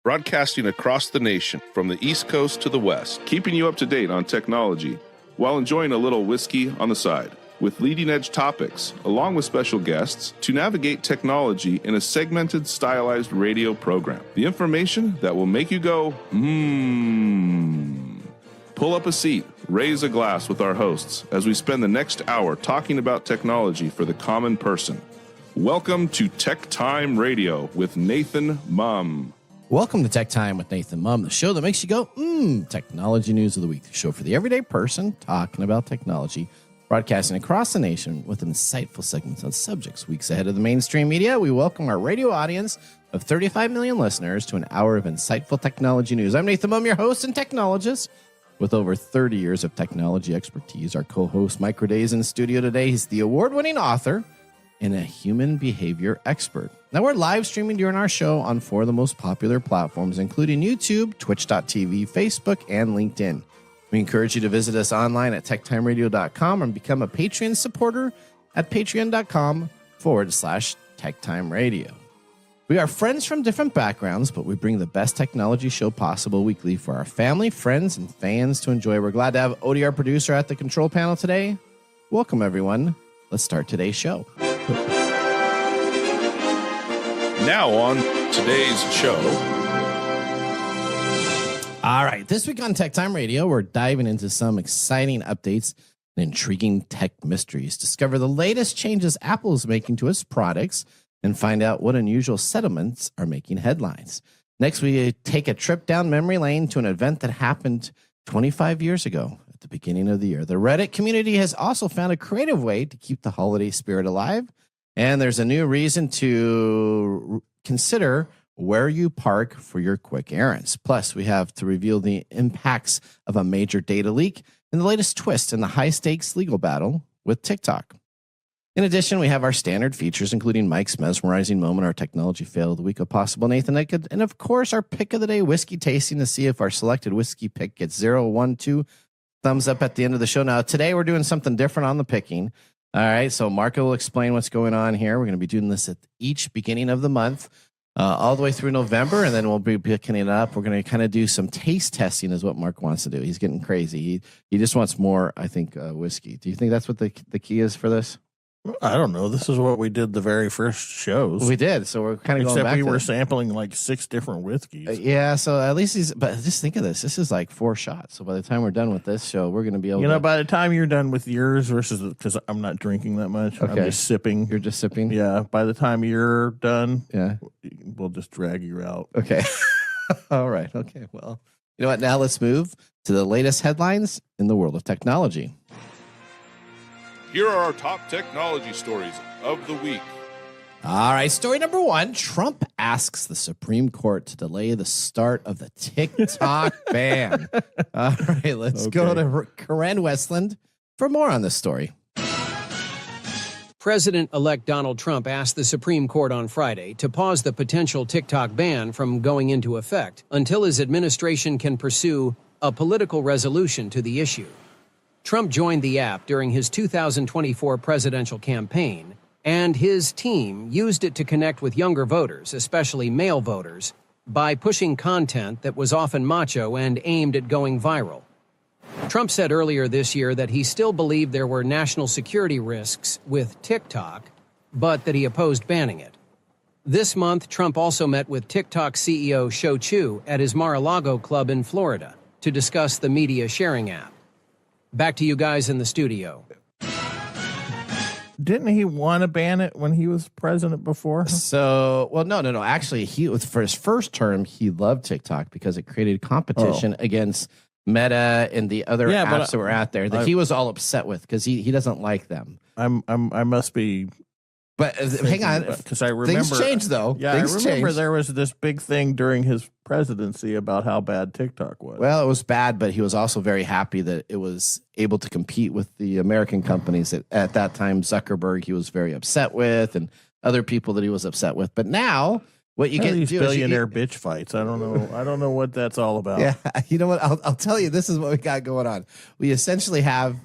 broadcasting across the nation from the East Coast to the West, keeping you up to date on technology while enjoying a little whiskey on the side, with leading-edge topics, along with special guests, to navigate technology in a segmented, stylized radio program. The information that will make you go, Pull up a seat, raise a glass with our hosts as we spend the next hour talking about technology for the common person. Welcome to TechTime Radio with Nathan Mumm. Welcome to Tech Time with Nathan Mumm, the show that makes you go, technology news of the week. The show for the everyday person talking about technology, broadcasting across the nation with insightful segments on subjects weeks ahead of the mainstream media. We welcome our radio audience of 35 million listeners to an hour of insightful technology news. I'm Nathan Mumm, your host and technologist with over 30 years of technology expertise. Our co-host, Mike Roday, is in the studio today. He's the award-winning author and a human behavior expert. Now, we're live streaming during our show on 4 of the most popular platforms, including YouTube, Twitch.tv, Facebook, and LinkedIn. We encourage you to visit us online at techtimeradio.com and become a Patreon supporter at patreon.com/techtimeradio. We are friends from different backgrounds, but we bring the best technology show possible weekly for our family, friends, and fans to enjoy. We're glad to have Odie, our producer, at the control panel today. Welcome, everyone. Let's start today's show. Now on today's show. All right, this week on Tech Time Radio, we're diving into some exciting updates and intriguing tech mysteries. Discover the latest changes Apple is making to its products and find out what unusual settlements are making headlines. Next, we take a trip down memory lane to an event that happened 25 years ago at the beginning of the year. The Reddit community has also found a creative way to keep the holiday spirit alive. And there's a new reason to consider where you park for your quick errands. Plus, we have to reveal the impacts of a major data leak and the latest twist in the high-stakes legal battle with TikTok. In addition, we have our standard features, including Mike's mesmerizing moment, our technology fail of the week, if possible, Nathan Naked, and of course, our pick of the day whiskey tasting to see if our selected whiskey pick gets 0, 1, 2 thumbs up at the end of the show. Now, today we're doing something different on the picking. All right, so Marco will explain what's going on here. We're going to be doing this at each beginning of the month, all the way through November, and then we'll be picking it up. We're going to kind of do some taste testing is what Mark wants to do. He's getting crazy. He just wants more, I think, whiskey. Do you think that's what the key is for this? I don't know. This is what we did the very first shows. We did, so we're kind of going back. Except we were sampling like 6 different whiskeys. Yeah, so at least but just think of this. This is like 4 shots. So by the time we're done with this show, we're going to be able to... by the time you're done with yours versus... Because I'm not drinking that much. Okay. I'm just sipping. You're just sipping? Yeah. By the time you're done, yeah, we'll just drag you out. Okay. All right. Okay. Well, you know what? Now let's move to the latest headlines in the world of technology. Here are our top technology stories of the week. All right, story number 1. Trump asks the Supreme Court to delay the start of the TikTok ban. All right, let's go to Karen Westland for more on this story. President-elect Donald Trump asked the Supreme Court on Friday to pause the potential TikTok ban from going into effect until his administration can pursue a political resolution to the issue. Trump joined the app during his 2024 presidential campaign, and his team used it to connect with younger voters, especially male voters, by pushing content that was often macho and aimed at going viral. Trump said earlier this year that he still believed there were national security risks with TikTok, but that he opposed banning it. This month, Trump also met with TikTok CEO Shou Chew at his Mar-a-Lago club in Florida to discuss the media sharing app. Back to you guys in the studio. Didn't he want to ban it when he was president before? So, well, no. Actually, for his first term, he loved TikTok because it created competition against Meta and the other apps that were out there that he was all upset with because he doesn't like them. I must be. But hang on, because I remember things changed though. Yeah, I remember there was this big thing during his presidency about how bad TikTok was. Well, it was bad, but he was also very happy that it was able to compete with the American companies that at that time Zuckerberg he was very upset with and other people that he was upset with. But now what you get these billionaire bitch fights. I don't know what that's all about. Yeah, you know what? I'll tell you. This is what we got going on. We essentially have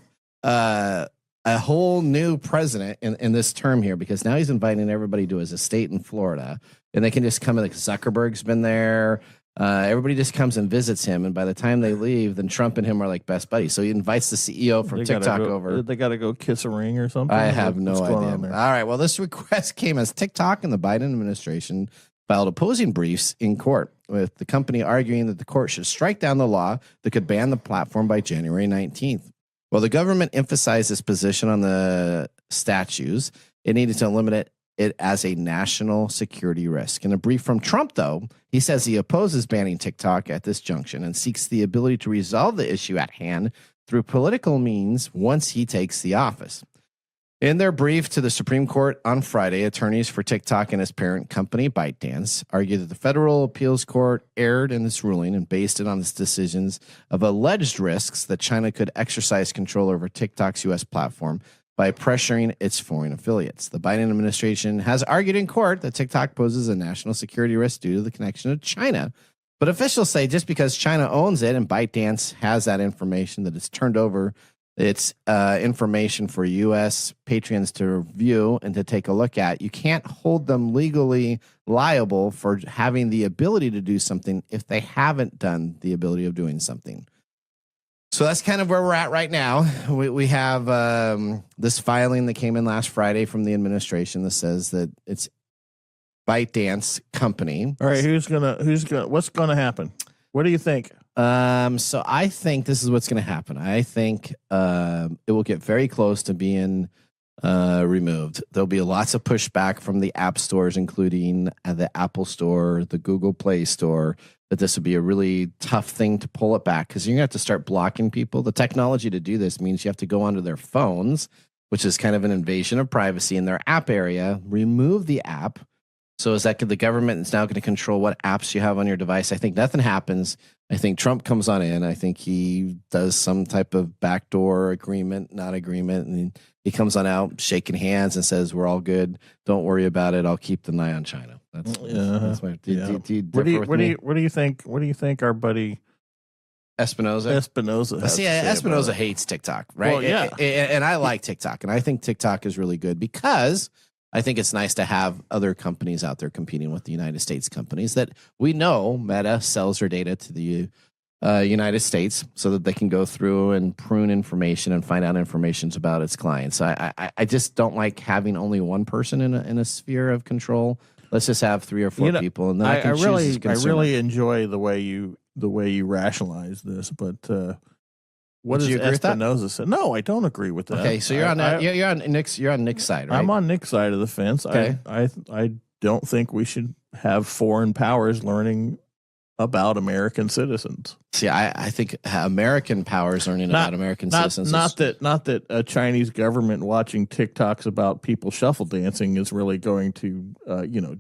a whole new president in this term here because now he's inviting everybody to his estate in Florida, and they can just come in. Like Zuckerberg's been there. Everybody just comes and visits him, and by the time they leave, then Trump and him are like best buddies. So he invites the CEO from TikTok over. They got to go kiss a ring or something? I have no idea. All right. Well, this request came as TikTok and the Biden administration filed opposing briefs in court, with the company arguing that the court should strike down the law that could ban the platform by January 19th. Well, the government emphasized its position on the statutes. It needed to eliminate it as a national security risk. In a brief from Trump, though, he says he opposes banning TikTok at this junction and seeks the ability to resolve the issue at hand through political means once he takes the office. In their brief to the Supreme Court on Friday, attorneys for TikTok and its parent company, ByteDance, argued that the federal appeals court erred in this ruling and based it on its decisions of alleged risks that China could exercise control over TikTok's U.S. platform by pressuring its foreign affiliates. The Biden administration has argued in court that TikTok poses a national security risk due to the connection to China. But officials say just because China owns it and ByteDance has that information, that it's turned over its information for U.S. patrons to review and to take a look at, you can't hold them legally liable for having the ability to do something if they haven't done the ability of doing something. So that's kind of where we're at right now. We have this filing that came in last Friday from the administration that says that it's ByteDance company. All right, what's gonna happen? What do you think? So I think this is what's going to happen. I think it will get very close to being removed. There'll be lots of pushback from the app stores, including the Apple Store, the Google Play Store, that this would be a really tough thing to pull it back because you're going to have to start blocking people. The technology to do this means you have to go onto their phones, which is kind of an invasion of privacy in their app area, remove the app. So is that the government is now going to control what apps you have on your device? I think nothing happens. I think Trump comes on in. I think he does some type of backdoor agreement, not agreement. And he comes on out shaking hands and says, we're all good. Don't worry about it. I'll keep the eye on China. That's my, what do you think our buddy Espinoza has Espinoza hates TikTok, right? Well, yeah. And I like TikTok, and I think TikTok is really good because I think it's nice to have other companies out there competing with the United States companies that we know Meta sells their data to the United States so that they can go through and prune information and find out information about its clients. I just don't like having only one person in a sphere of control. Let's just have 3 or 4 people, and then I really enjoy the way you rationalize this, but what does Espinoza say? No, I don't agree with that. Okay, so you're on Nick's side, right? I'm on Nick's side of the fence. Okay. I don't think we should have foreign powers learning about American citizens. See, I think American powers learning about American citizens. Not that a Chinese government watching TikToks about people shuffle dancing is really going to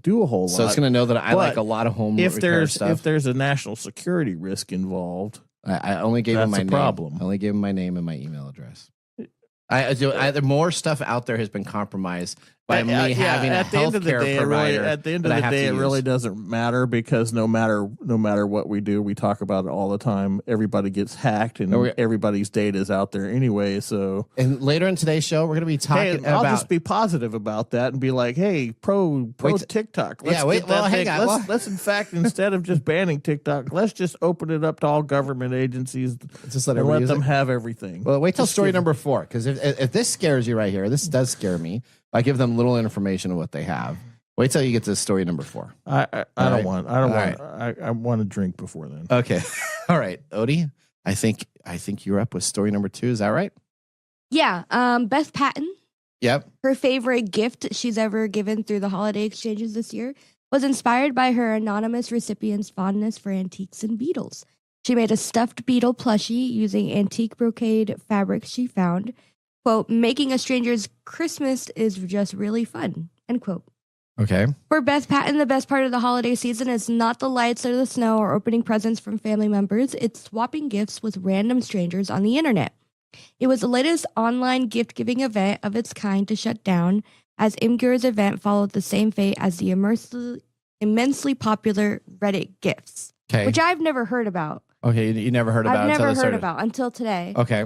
do a whole lot. So it's going to know that I like a lot of home repair stuff. If there's a national security risk involved, I only gave him my name. Problem. I only gave him my name and my email address. Either more stuff out there has been compromised by me having a healthcare provider. At the end of the day, it really doesn't matter because no matter what we do, we talk about it all the time. Everybody gets hacked, and everybody's data is out there anyway. So, and later in today's show, we're going to be talking about. I'll just be positive about that and be like, "Hey, pro TikTok. Let's in fact, instead of just banning TikTok, let's just open it up to all government agencies. Just let them have everything." Well, wait till story number 4, because if this scares you right here, this does scare me. I give them little information of what they have. Wait till you get to story number 4. I want to drink before then. Okay. All right. Odie, I think you're up with story number 2. Is that right? Yeah. Beth Patton. Yep. Her favorite gift she's ever given through the holiday exchanges this year was inspired by her anonymous recipient's fondness for antiques and beetles. She made a stuffed beetle plushie using antique brocade fabric she found. Quote, making a stranger's Christmas is just really fun, end quote. Okay. For Beth Patton, the best part of the holiday season is not the lights or the snow or opening presents from family members. It's swapping gifts with random strangers on the internet. It was the latest online gift-giving event of its kind to shut down, as Imgur's event followed the same fate as the immensely popular Reddit gifts, which I've never heard about. Okay, you never heard about until today. Okay.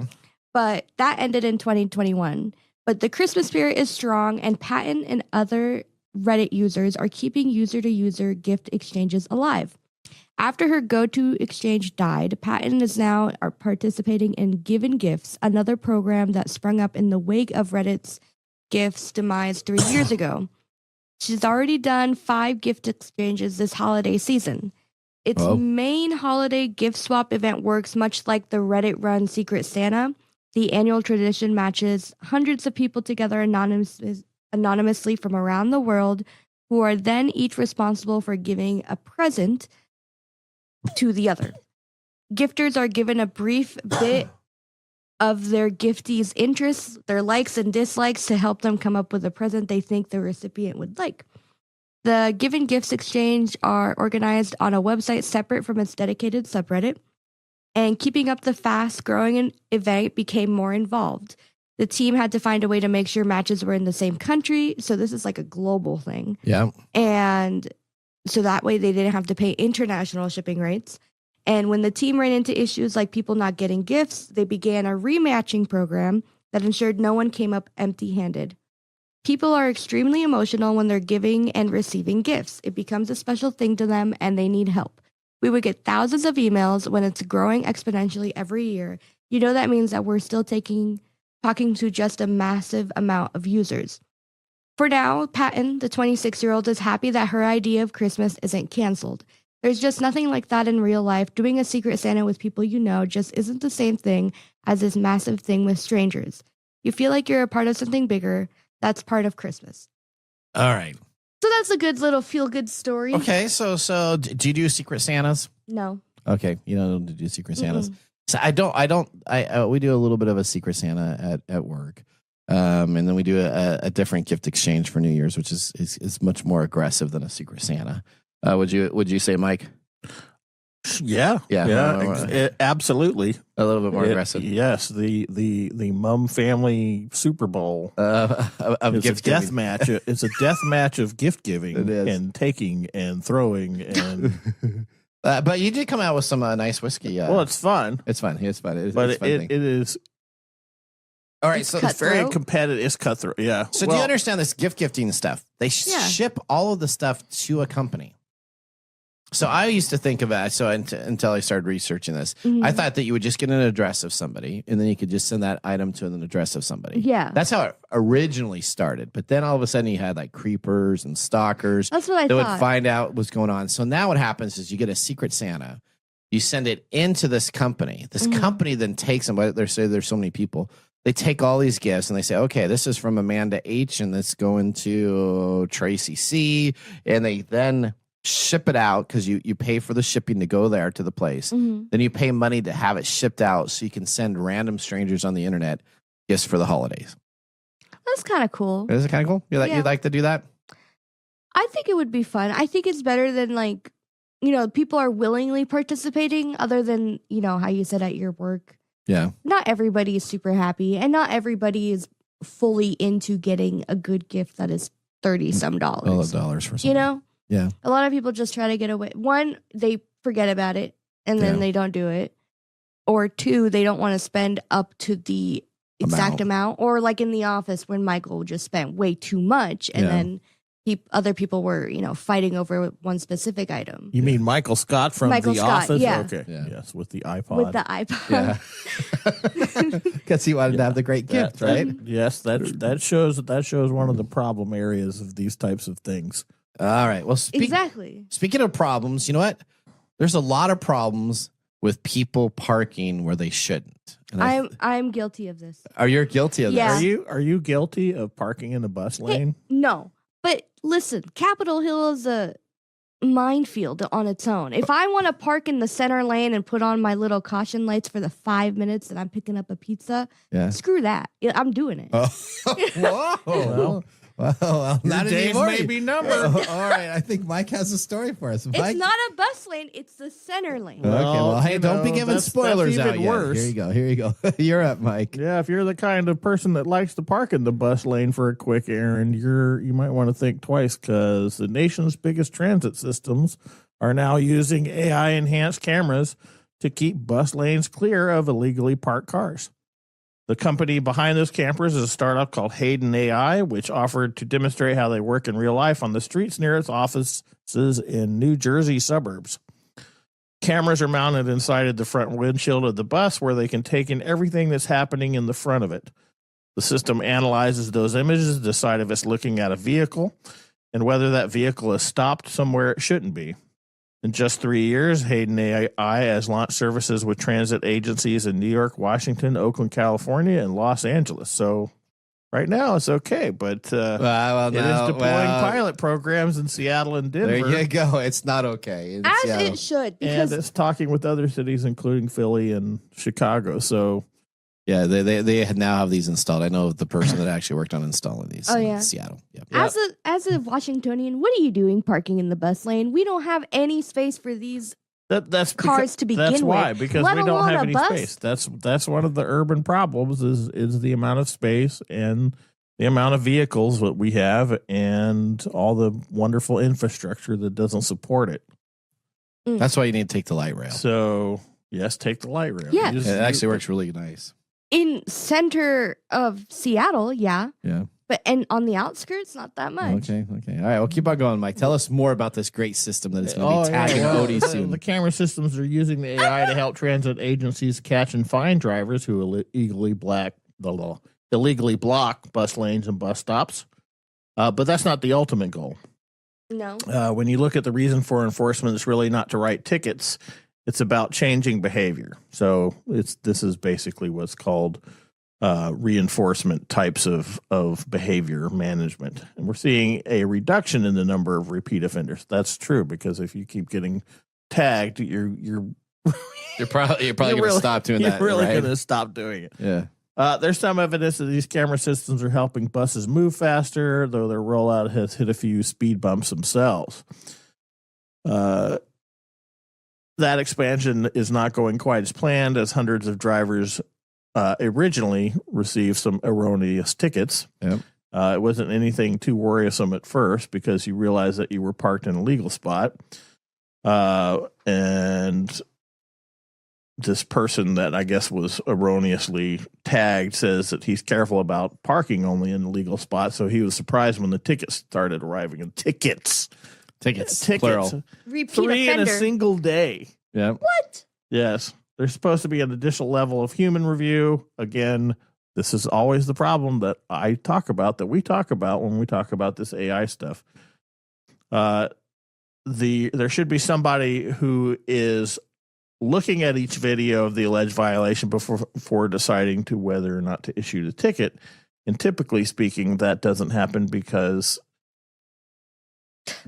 But that ended in 2021. But the Christmas spirit is strong, and Patton and other Reddit users are keeping user-to-user gift exchanges alive. After her go-to exchange died, Patton is now participating in Given Gifts, another program that sprung up in the wake of Reddit's Gifts demise 3 years ago. She's already done 5 gift exchanges this holiday season. Its main holiday gift swap event works much like the Reddit-run Secret Santa. The annual tradition matches hundreds of people together anonymously from around the world, who are then each responsible for giving a present to the other. Gifters are given a brief bit of their giftee's interests, their likes and dislikes, to help them come up with a present they think the recipient would like. The Given Gifts exchange are organized on a website separate from its dedicated subreddit, and keeping up the fast-growing event became more involved. The team had to find a way to make sure matches were in the same country, so this is like a global thing. Yeah. And so that way they didn't have to pay international shipping rates. And when the team ran into issues like people not getting gifts, they began a rematching program that ensured no one came up empty-handed. People are extremely emotional when they're giving and receiving gifts. It becomes a special thing to them, and they need help. We would get thousands of emails when it's growing exponentially every year. You know that means that we're still talking to just a massive amount of users. For now, Patton, the 26-year-old, is happy that her idea of Christmas isn't canceled. There's just nothing like that in real life. Doing a Secret Santa with people you know just isn't the same thing as this massive thing with strangers. You feel like you're a part of something bigger. That's part of Christmas. All right. So that's a good little feel-good story. Okay, so do you do Secret Santas? No. Okay, you don't do Secret Santas. So we do a little bit of a Secret Santa at work. And then we do a different gift exchange for New Year's, which is much more aggressive than a Secret Santa. Would you say, Mike? Yeah. Absolutely. A little bit more aggressive. Yes, the Mumm family Super Bowl of gift death match. It's a death match of gift giving and taking and throwing and. But you did come out with some nice whiskey. Well, it's fun. It's fun. It's fun. It is. All right, so it's very competitive. It's cutthroat. Yeah. So do you understand this gift gifting stuff? They ship all of the stuff to a company. So I used to think of it, until I started researching this, I thought that you would just get an address of somebody, and then you could just send that item to an address of somebody. Yeah. That's how it originally started. But then all of a sudden you had like creepers and stalkers. That's what I thought. That would find out what's going on. So now what happens is you get a Secret Santa. You send it into this company. This company then takes them. There's so many people. They take all these gifts and they say, okay, this is from Amanda H. and it's going to Tracy C. And they then ship it out because you pay for the shipping to go there to the place. Then you pay money to have it shipped out so you can send random strangers on the internet gifts for the holidays. That's kind of cool. Is it kind of cool? You'd like to do that? I think it would be fun. I think it's better than people are willingly participating other than, how you said at your work. Yeah. Not everybody is super happy and not everybody is fully into getting a good gift that is $30-some. $12 for something. Yeah. A lot of people just try to get away. One, they forget about it and then they don't do it. Or two, they don't want to spend up to the exact amount. Or like in the office when Michael just spent way too much and then other people were, fighting over one specific item. You mean Michael Scott from The Office? Yeah. Okay. Yeah. Yes, with the iPod. With the iPod. Yeah. Because he wanted to have the great gift, right? Yes, that shows one of the problem areas of these types of things. All right. Well, speaking of problems, you know what? There's a lot of problems with people parking where they shouldn't. And I'm guilty of this. Are you guilty of this? Are you guilty of parking in the bus lane? No. But listen, Capitol Hill is a minefield on its own. If I want to park in the center lane and put on my little caution lights for the 5 minutes that I'm picking up a pizza, screw that. I'm doing it. Whoa. Well, not days may be numbered. All right, I think Mike has a story for us. It's not a bus lane; it's the center lane. Okay, well, hey, don't be giving spoilers that's out even worse. Yet. Here you go. You're up, Mike. Yeah, if you're the kind of person that likes to park in the bus lane for a quick errand, you might want to think twice because the nation's biggest transit systems are now using AI-enhanced cameras to keep bus lanes clear of illegally parked cars. The company behind those cameras is a startup called Hayden AI, which offered to demonstrate how they work in real life on the streets near its offices in New Jersey suburbs. Cameras are mounted inside the front windshield of the bus where they can take in everything that's happening in the front of it. The system analyzes those images to decide if it's looking at a vehicle and whether that vehicle is stopped somewhere it shouldn't be. In just 3 years, Hayden AI has launched services with transit agencies in New York, Washington, Oakland, California, and Los Angeles. So right now it's okay, but it is deploying pilot programs in Seattle and Denver. There you go. It's not okay. In As Seattle. it should, because And it's talking with other cities, including Philly and Chicago. So yeah, they now have these installed. I know the person that actually worked on installing these in Seattle. Yep. as a Washingtonian, what are you doing parking in the bus lane? We don't have any space for these that's cars to begin That's why, with, because let we don't alone have a any bus. space. That's one of the urban problems is the amount of space and the amount of vehicles that we have and all the wonderful infrastructure that doesn't support it. That's why you need to take the light rail. So yes, take the light rail. Yeah. It actually works really nice. In center of Seattle, yeah. Yeah. But and on the outskirts, not that much. Okay. All right. Well, keep on going, Mike. Tell us more about this great system that is going to be tagging Odie soon. The camera systems are using the AI to help transit agencies catch and find drivers who illegally block bus lanes and bus stops. But that's not the ultimate goal. No. When you look at the reason for enforcement, it's really not to write tickets. It's about changing behavior. So this is basically what's called reinforcement types of behavior management. And we're seeing a reduction in the number of repeat offenders. That's true, because if you keep getting tagged, you're probably going to stop doing that. You're really right? going to stop doing it. Yeah. There's some evidence that these camera systems are helping buses move faster, though their rollout has hit a few speed bumps themselves. That expansion is not going quite as planned, as hundreds of drivers originally received some erroneous tickets. Yep. It wasn't anything too worrisome at first because you realized that you were parked in a legal spot. And this person that I guess was erroneously tagged says that he's careful about parking only in the legal spot. So he was surprised when the tickets started arriving. And tickets. Plural. Repeat 3 in offender. a single day. Yeah. What? Yes. There's supposed to be an additional level of human review. Again, this is always the problem that we talk about when we talk about this AI stuff. There should be somebody who is looking at each video of the alleged violation before deciding to whether or not to issue the ticket. And typically speaking, that doesn't happen because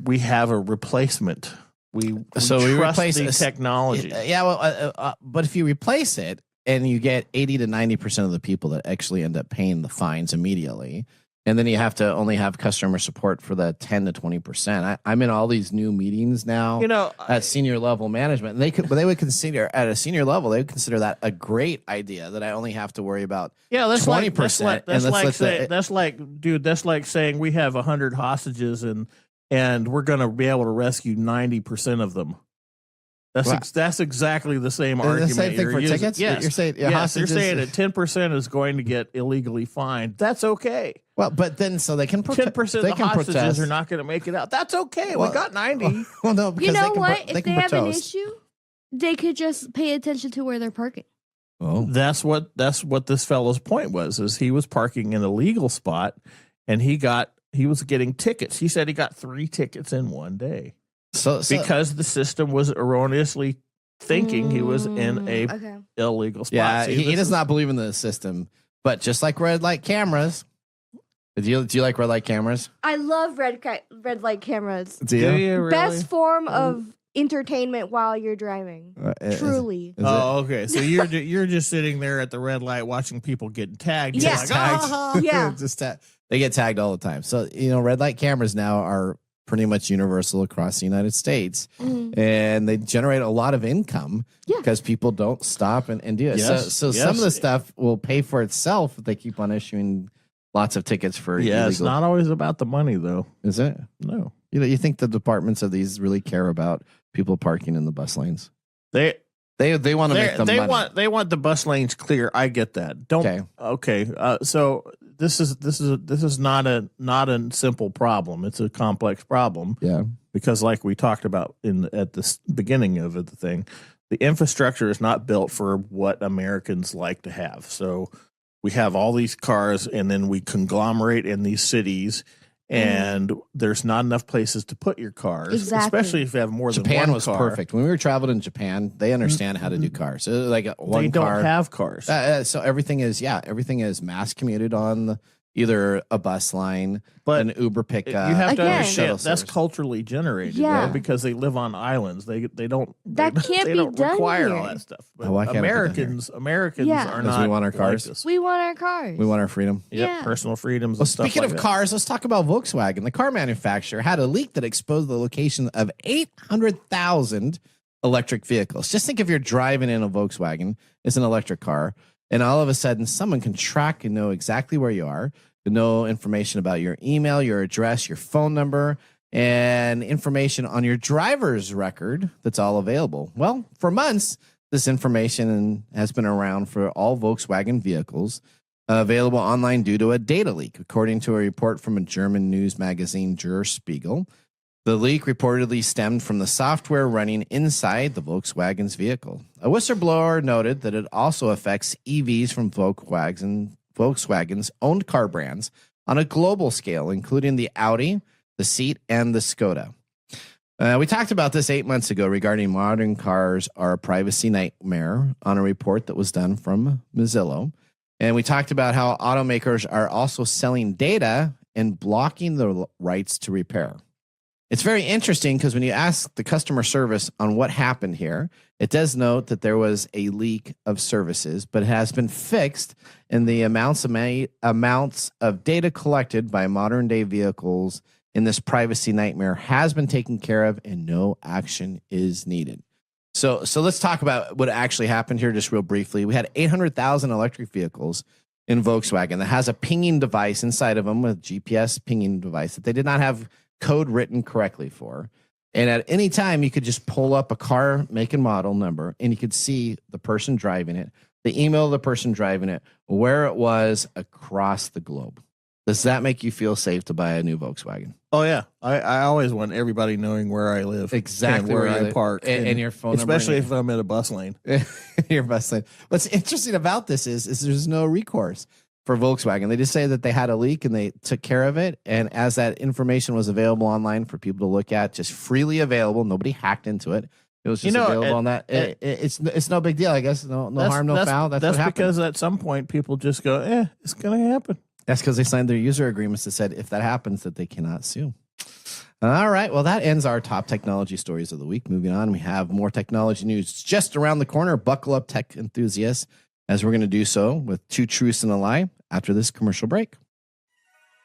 we have a replacement. We trust replace the technology. Yeah, well, but if you replace it and you get 80 to 90% of the people that actually end up paying the fines immediately, and then you have to only have customer support for the 10 to 20%. I'm in all these new meetings now, at senior level management. And they would consider at a senior level, they would consider that a great idea that I only have to worry about 20%. That's like saying we have 100 hostages and we're going to be able to rescue 90% of them. That's exactly the same argument. The same thing for tickets? Yes. You're saying, you're saying that 10% is going to get illegally fined. That's okay. Well, but then so they can 10% of the hostages are not going to make it out. That's okay. We got 90. Well, no, because You know what? They If can they have an propose. issue, they could just pay attention to where they're parking. Oh, That's what this fellow's point was, is he was parking in a legal spot and he was getting tickets. He said he got 3 tickets in one day. so Because the system was erroneously thinking he was in a illegal spot. yeah, See, he this does is- not believe in the system. But just like red light cameras, do you like red light cameras? I love red light cameras. Do Do you really? Best form of entertainment while you're driving. Truly. Is Oh, okay. So you're just sitting there at the red light watching people getting tagged. You're Yeah. like, Tagged. "Ah." Yeah. They get tagged all the time. So, red light cameras now are pretty much universal across the United States. Mhm. And they generate a lot of income Yeah. because people don't stop and do it. Yes, So yes. some of the stuff will pay for itself if they keep on issuing lots of tickets for Yeah, it's illegal. not always about the money, though. Is it? No. You think the departments of these really care about people parking in the bus lanes? They They want to make the money. They want the bus lanes clear. I get that. Okay. Okay. So is not a simple problem. It's a complex problem. Yeah. Because like we talked about at the beginning of the thing, the infrastructure is not built for what Americans like to have. So we have all these cars, and then we conglomerate in these cities, and there's not enough places to put your cars, especially if you have more than one car. Japan was perfect. When we were traveling in Japan, they understand how to do cars. So like one they don't have cars. So everything is mass commuted on either a bus line, but an Uber pickup. You have to Again, understand that's culturally generated, Yeah. right? Because they live on islands. They don't They don't require here. all that stuff. But Why can't it be done Americans Yeah. are Because not. we want our cars? Like this. We want our cars. We want our freedom. Yep, Yeah. personal freedoms. Well, and stuff speaking like of that. cars, let's talk about Volkswagen. The car manufacturer had a leak that exposed the location of 800,000 electric vehicles. Just think if you're driving in a Volkswagen, it's an electric car, and all of a sudden someone can track and know exactly where you are, to know information about your email, your address, your phone number, and information on your driver's record that's all available. Well, for months, this information has been around for all Volkswagen vehicles, available online due to a data leak, according to a report from a German news magazine, Der Spiegel. The leak reportedly stemmed from the software running inside the Volkswagen's vehicle. A whistleblower noted that it also affects EVs from Volkswagen's owned car brands on a global scale, including the Audi, the Seat, and the Skoda. We talked about this 8 months ago regarding modern cars are a privacy nightmare on a report that was done from Mozilla. And we talked about how automakers are also selling data and blocking the rights to repair. It's very interesting because when you ask the customer service on what happened here, it does note that there was a leak of services, but it has been fixed, and the amounts of data collected by modern day vehicles in this privacy nightmare has been taken care of, and no action is needed. So let's talk about what actually happened here just real briefly. We had 800,000 electric vehicles in Volkswagen that has a pinging device inside of them, with GPS pinging device that they did not have code written correctly for. And at any time, you could just pull up a car make and model number, and you could see the person driving it, the email of the person driving it, where it was across the globe. Does that make you feel safe to buy a new Volkswagen? Oh yeah, I always want everybody knowing where I live, Exactly and where where you I live, park, and your phone number, especially if I'm in a bus lane. Your bus lane. What's interesting about this is there's no recourse for Volkswagen. They just say that they had a leak and they took care of it. And as that information was available online for people to look at, just freely available, nobody hacked into it. It was just available on that. It's no big deal, I guess. No harm, no foul. That's what happened. Because at some point people just go, it's going to happen. That's because they signed their user agreements that said if that happens, that they cannot sue. All right. Well, that ends our top technology stories of the week. Moving on, we have more technology news just around the corner. Buckle up, tech enthusiasts, as we're going to do so with two truths and a lie after this commercial break.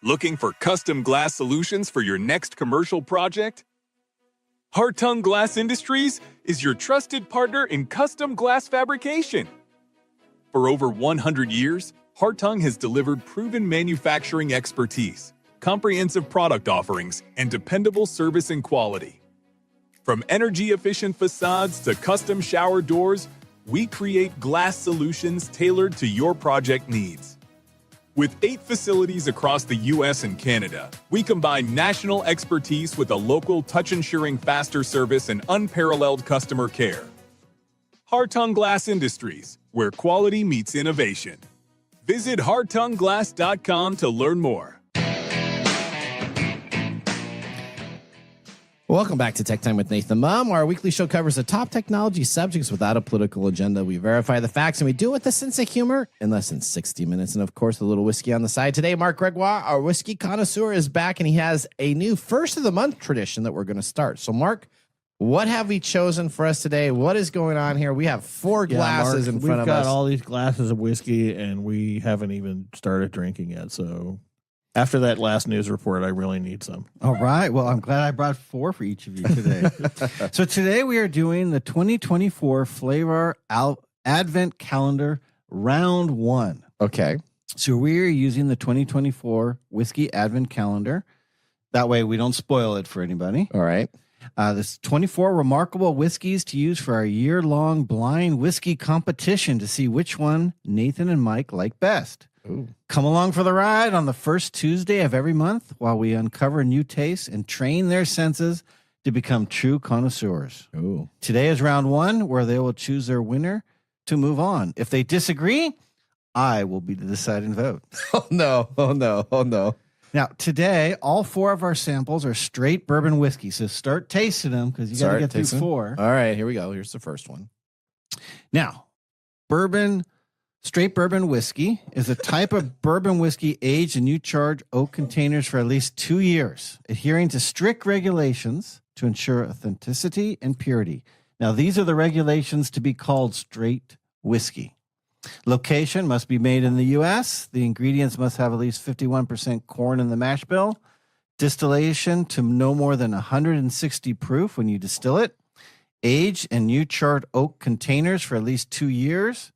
Looking for custom glass solutions for your next commercial project? Hartung Glass Industries is your trusted partner in custom glass fabrication. For over 100 years, Hartung has delivered proven manufacturing expertise, comprehensive product offerings, and dependable service and quality. From energy-efficient facades to custom shower doors, we create glass solutions tailored to your project needs. With 8 facilities across the U.S. and Canada, we combine national expertise with a local touch-ensuring faster service and unparalleled customer care. Hartung Glass Industries, where quality meets innovation. Visit hartungglass.com to learn more. Welcome back to Tech Time with Nathan Mumm. Our weekly show covers the top technology subjects without a political agenda. We verify the facts, and we do it with a sense of humor in less than 60 minutes. And, of course, a little whiskey on the side. Today, Mark Gregoire, our whiskey connoisseur, is back, and he has a new first-of-the-month tradition that we're going to start. So, Mark, what have we chosen for us today? What is going on here? We have 4 glasses Mark, in front of us. We've got all these glasses of whiskey, and we haven't even started drinking yet. So after that last news report, I really need some. All right. Well, I'm glad I brought 4 for each of you today. So today we are doing the 2024 Flavor Advent Calendar Round 1. Okay. So we are using the 2024 Whiskey Advent Calendar. That way we don't spoil it for anybody. All right. There's 24 remarkable whiskeys to use for our year-long blind whiskey competition to see which one Nathan and Mike like best. Ooh. Come along for the ride on the first Tuesday of every month while we uncover new tastes and train their senses to become true connoisseurs. Ooh. Today is round 1, where they will choose their winner to move on. If they disagree, I will be the deciding vote. Oh, no. Oh, no. Oh, no. Now, today, all 4 of our samples are straight bourbon whiskey. So start tasting them because you got to get through 4. All right, here we go. Here's the first one. Now, straight bourbon whiskey is a type of bourbon whiskey aged in new charred oak containers for at least 2 years, adhering to strict regulations to ensure authenticity and purity. Now, these are the regulations to be called straight whiskey. Location must be made in the U.S. The ingredients must have at least 51% corn in the mash bill. Distillation to no more than 160 proof when you distill it. Aged in new charred oak containers for at least 2 years.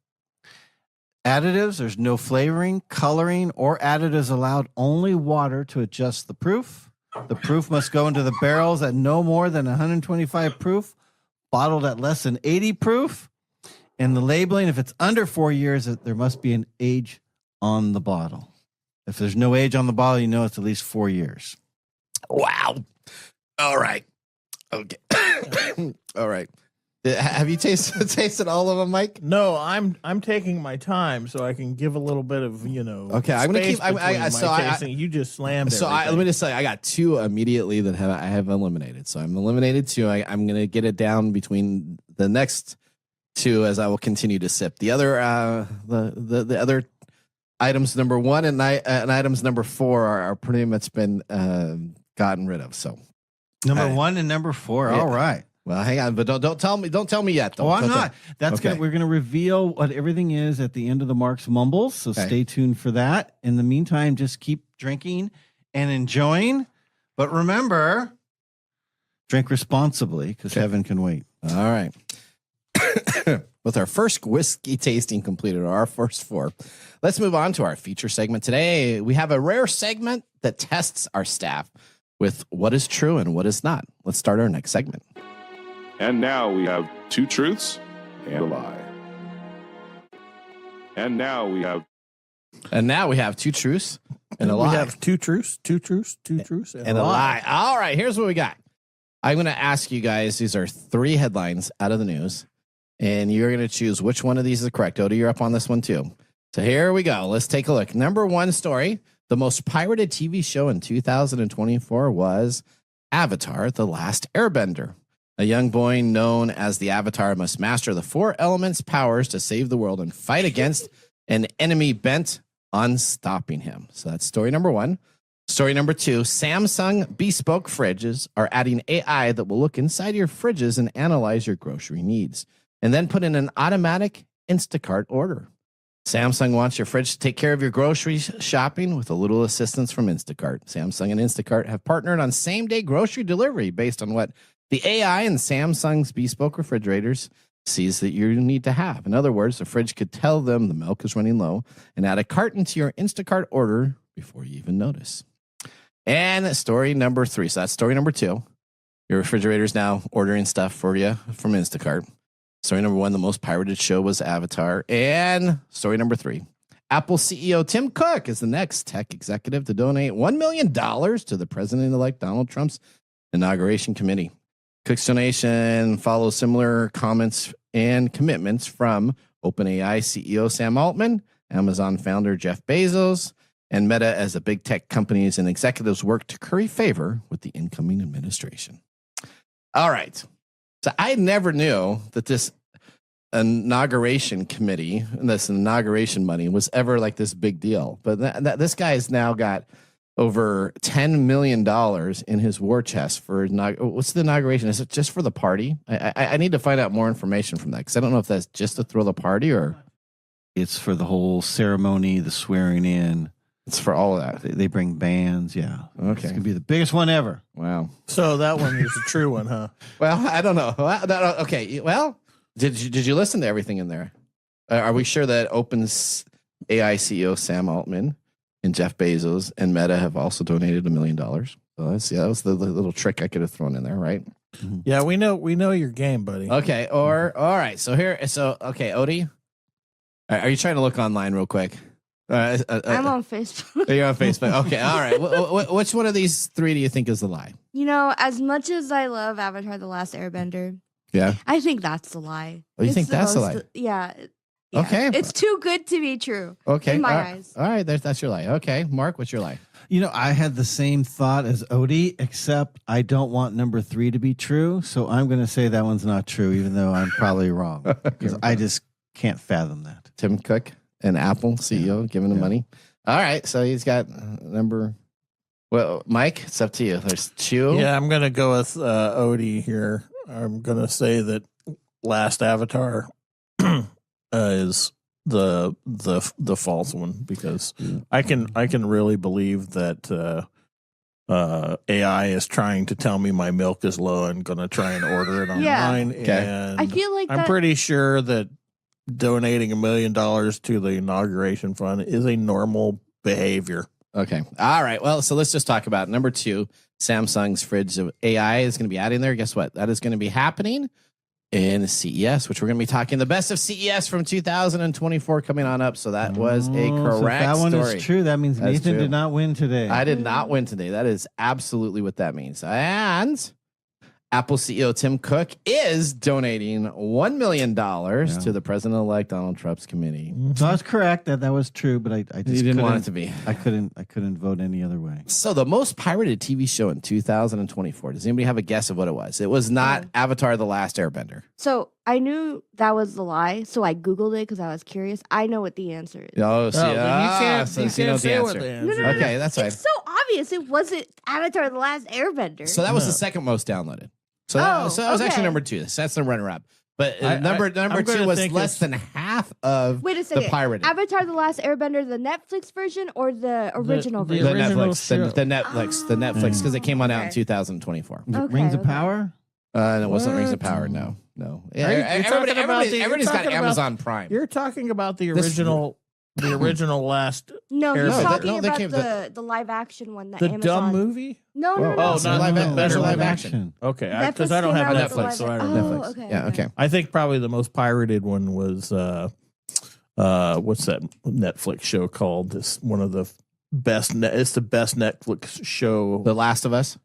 Additives, there's no flavoring, coloring, or additives allowed, only water to adjust the proof. The proof must go into the barrels at no more than 125 proof, bottled at less than 80 proof. And the labeling, if it's under 4 years, there must be an age on the bottle. If there's no age on the bottle, you know it's at least 4 years. Wow. All right. Okay. All right. Have you tasted all of them, Mike? No, I'm taking my time so I can give a little bit of Okay, I'm gonna keep. You just slammed. So let me just say, I got 2 immediately that I have eliminated. So I'm eliminated 2. I'm gonna get it down between the next 2 as I will continue to sip. The other the other items number 1 and items number 4 are pretty much been gotten rid of. So number 1 and number 4. Yeah. All right. Well, hang on, but don't tell me yet. Oh, I'm not. We're gonna reveal what everything is at the end of the Mark's Mumbles. So stay tuned for that. In the meantime, just keep drinking and enjoying. But remember, drink responsibly because heaven can wait. All right. With our first whiskey tasting completed, our first 4, let's move on to our feature segment. Today, we have a rare segment that tests our staff with what is true and what is not. Let's start our next segment. And now we have 2 truths and a lie. And now we have 2 truths and a lie. We have 2 truths, 2 truths, 2 truths, and a lie. All right, here's what we got. I'm going to ask you guys, these are 3 headlines out of the news, and you're going to choose which one of these is correct. Odie, you're up on this one too. So here we go. Let's take a look. Number 1 story, the most pirated TV show in 2024 was Avatar: The Last Airbender. A young boy known as the Avatar must master the 4 elements' powers to save the world and fight against an enemy bent on stopping him. So that's story number 1. Story number 2, Samsung bespoke fridges are adding AI that will look inside your fridges and analyze your grocery needs, and then put in an automatic Instacart order. Samsung wants your fridge to take care of your grocery shopping with a little assistance from Instacart. Samsung and Instacart have partnered on same-day grocery delivery based on what the AI in Samsung's bespoke refrigerators sees that you need to have. In other words, the fridge could tell them the milk is running low and add a carton to your Instacart order before you even notice. And story number 3. So that's story number 2. Your refrigerator's now ordering stuff for you from Instacart. Story number 1, the most pirated show was Avatar. And story number 3, Apple CEO Tim Cook is the next tech executive to donate $1 million to the president-elect Donald Trump's inauguration committee. Cook's donation follows similar comments and commitments from OpenAI CEO Sam Altman, Amazon founder Jeff Bezos, and Meta as the big tech companies and executives work to curry favor with the incoming administration. All right. So I never knew that this inauguration committee and this inauguration money was ever like this big deal. But this guy has now got over $10 million in his war chest for what's the inauguration? Is it just for the party? I need to find out more information from that because I don't know if that's just to throw the party or it's for the whole ceremony, the swearing in. It's for all of that. They bring bands. Yeah. Okay. It's going to be the biggest one ever. Wow. So that one is a true one, huh? Well, I don't know. Okay. Well, did you listen to everything in there? Are we sure that Open's AI CEO Sam Altman and Jeff Bezos and Meta have also donated $1 million? So that was the little trick I could have thrown in there, right? Yeah, we know your game, buddy. Okay. All right. So okay, Odie, are you trying to look online real quick? I'm on Facebook. You're on Facebook. Okay, all right. Which one of these three do you think is the lie? You know, as much as I love Avatar: The Last Airbender, Yeah. I think that's the lie. Oh, you It's think the that's the most- lie? Yeah. Okay. It's too good to be true. Okay. In my all right. eyes. All right. That's your lie. Okay. Mark, what's your lie? You know, I had the same thought as Odie, except I don't want number 3 to be true. So I'm going to say that one's not true, even though I'm probably wrong. Because I just can't fathom that. Tim Cook, an Apple CEO, giving him money. All right. So he's got number. Well, Mike, it's up to you. There's 2. Yeah, I'm going to go with Odie here. I'm going to say that Last Avatar is the false one, because I can really believe that AI is trying to tell me my milk is low and going to try and order it Yeah. online. Okay. And I feel like I'm pretty sure that donating $1 million to the inauguration fund is a normal behavior. Okay. All right. Well, so let's just talk about number 2. Samsung's fridge of AI is going to be adding there. Guess what? That is going to be happening in CES, which we're going to be talking the best of CES from 2024 coming on up. So that was a correct So if that one story. is true. That means That's Nathan true. did not win today. I did not win today. That is absolutely what that means. And Apple CEO Tim Cook is donating $1 million to the President-elect Donald Trump's committee. So I was correct that was true, but I just You didn't want it couldn't- to be. I couldn't vote any other way. So the most pirated TV show in 2024. Does anybody have a guess of what it was? It was not Avatar: The Last Airbender. So I knew that was the lie, so I Googled it because I was curious. I know what the answer is. Oh, see, then so you you know can't the say what answer. the No, answer no, no, is. Okay, that's fine. It's so obvious. It wasn't Avatar: The Last Airbender. So that was the second most downloaded. So that was actually okay. number 2. That's the runner-up. But I'm number gonna 2 was think less than half of Wait a the second. pirated. Avatar: The Last Airbender, the Netflix version or the original the The version? original Netflix, show. the Netflix, because it came on out in Okay. 2024. Okay, Rings of okay. Power? And it wasn't Rings of What? Power. No. You're talking about the- you're Everybody's got talking about- Amazon Prime. You're talking about the This- original, last, No, he's Airbender. talking No, they about came- the live action one that the Amazon. dumb movie. No, no, no. Oh, it's not live, no, better no, live no. action. Okay, Netflix because I don't came have out with the Netflix, live so I action. don't know. Oh, okay. Yeah, okay. I think probably the most pirated one was what's that Netflix show called? It's one of the best. It's the best Netflix show. The Last of Us.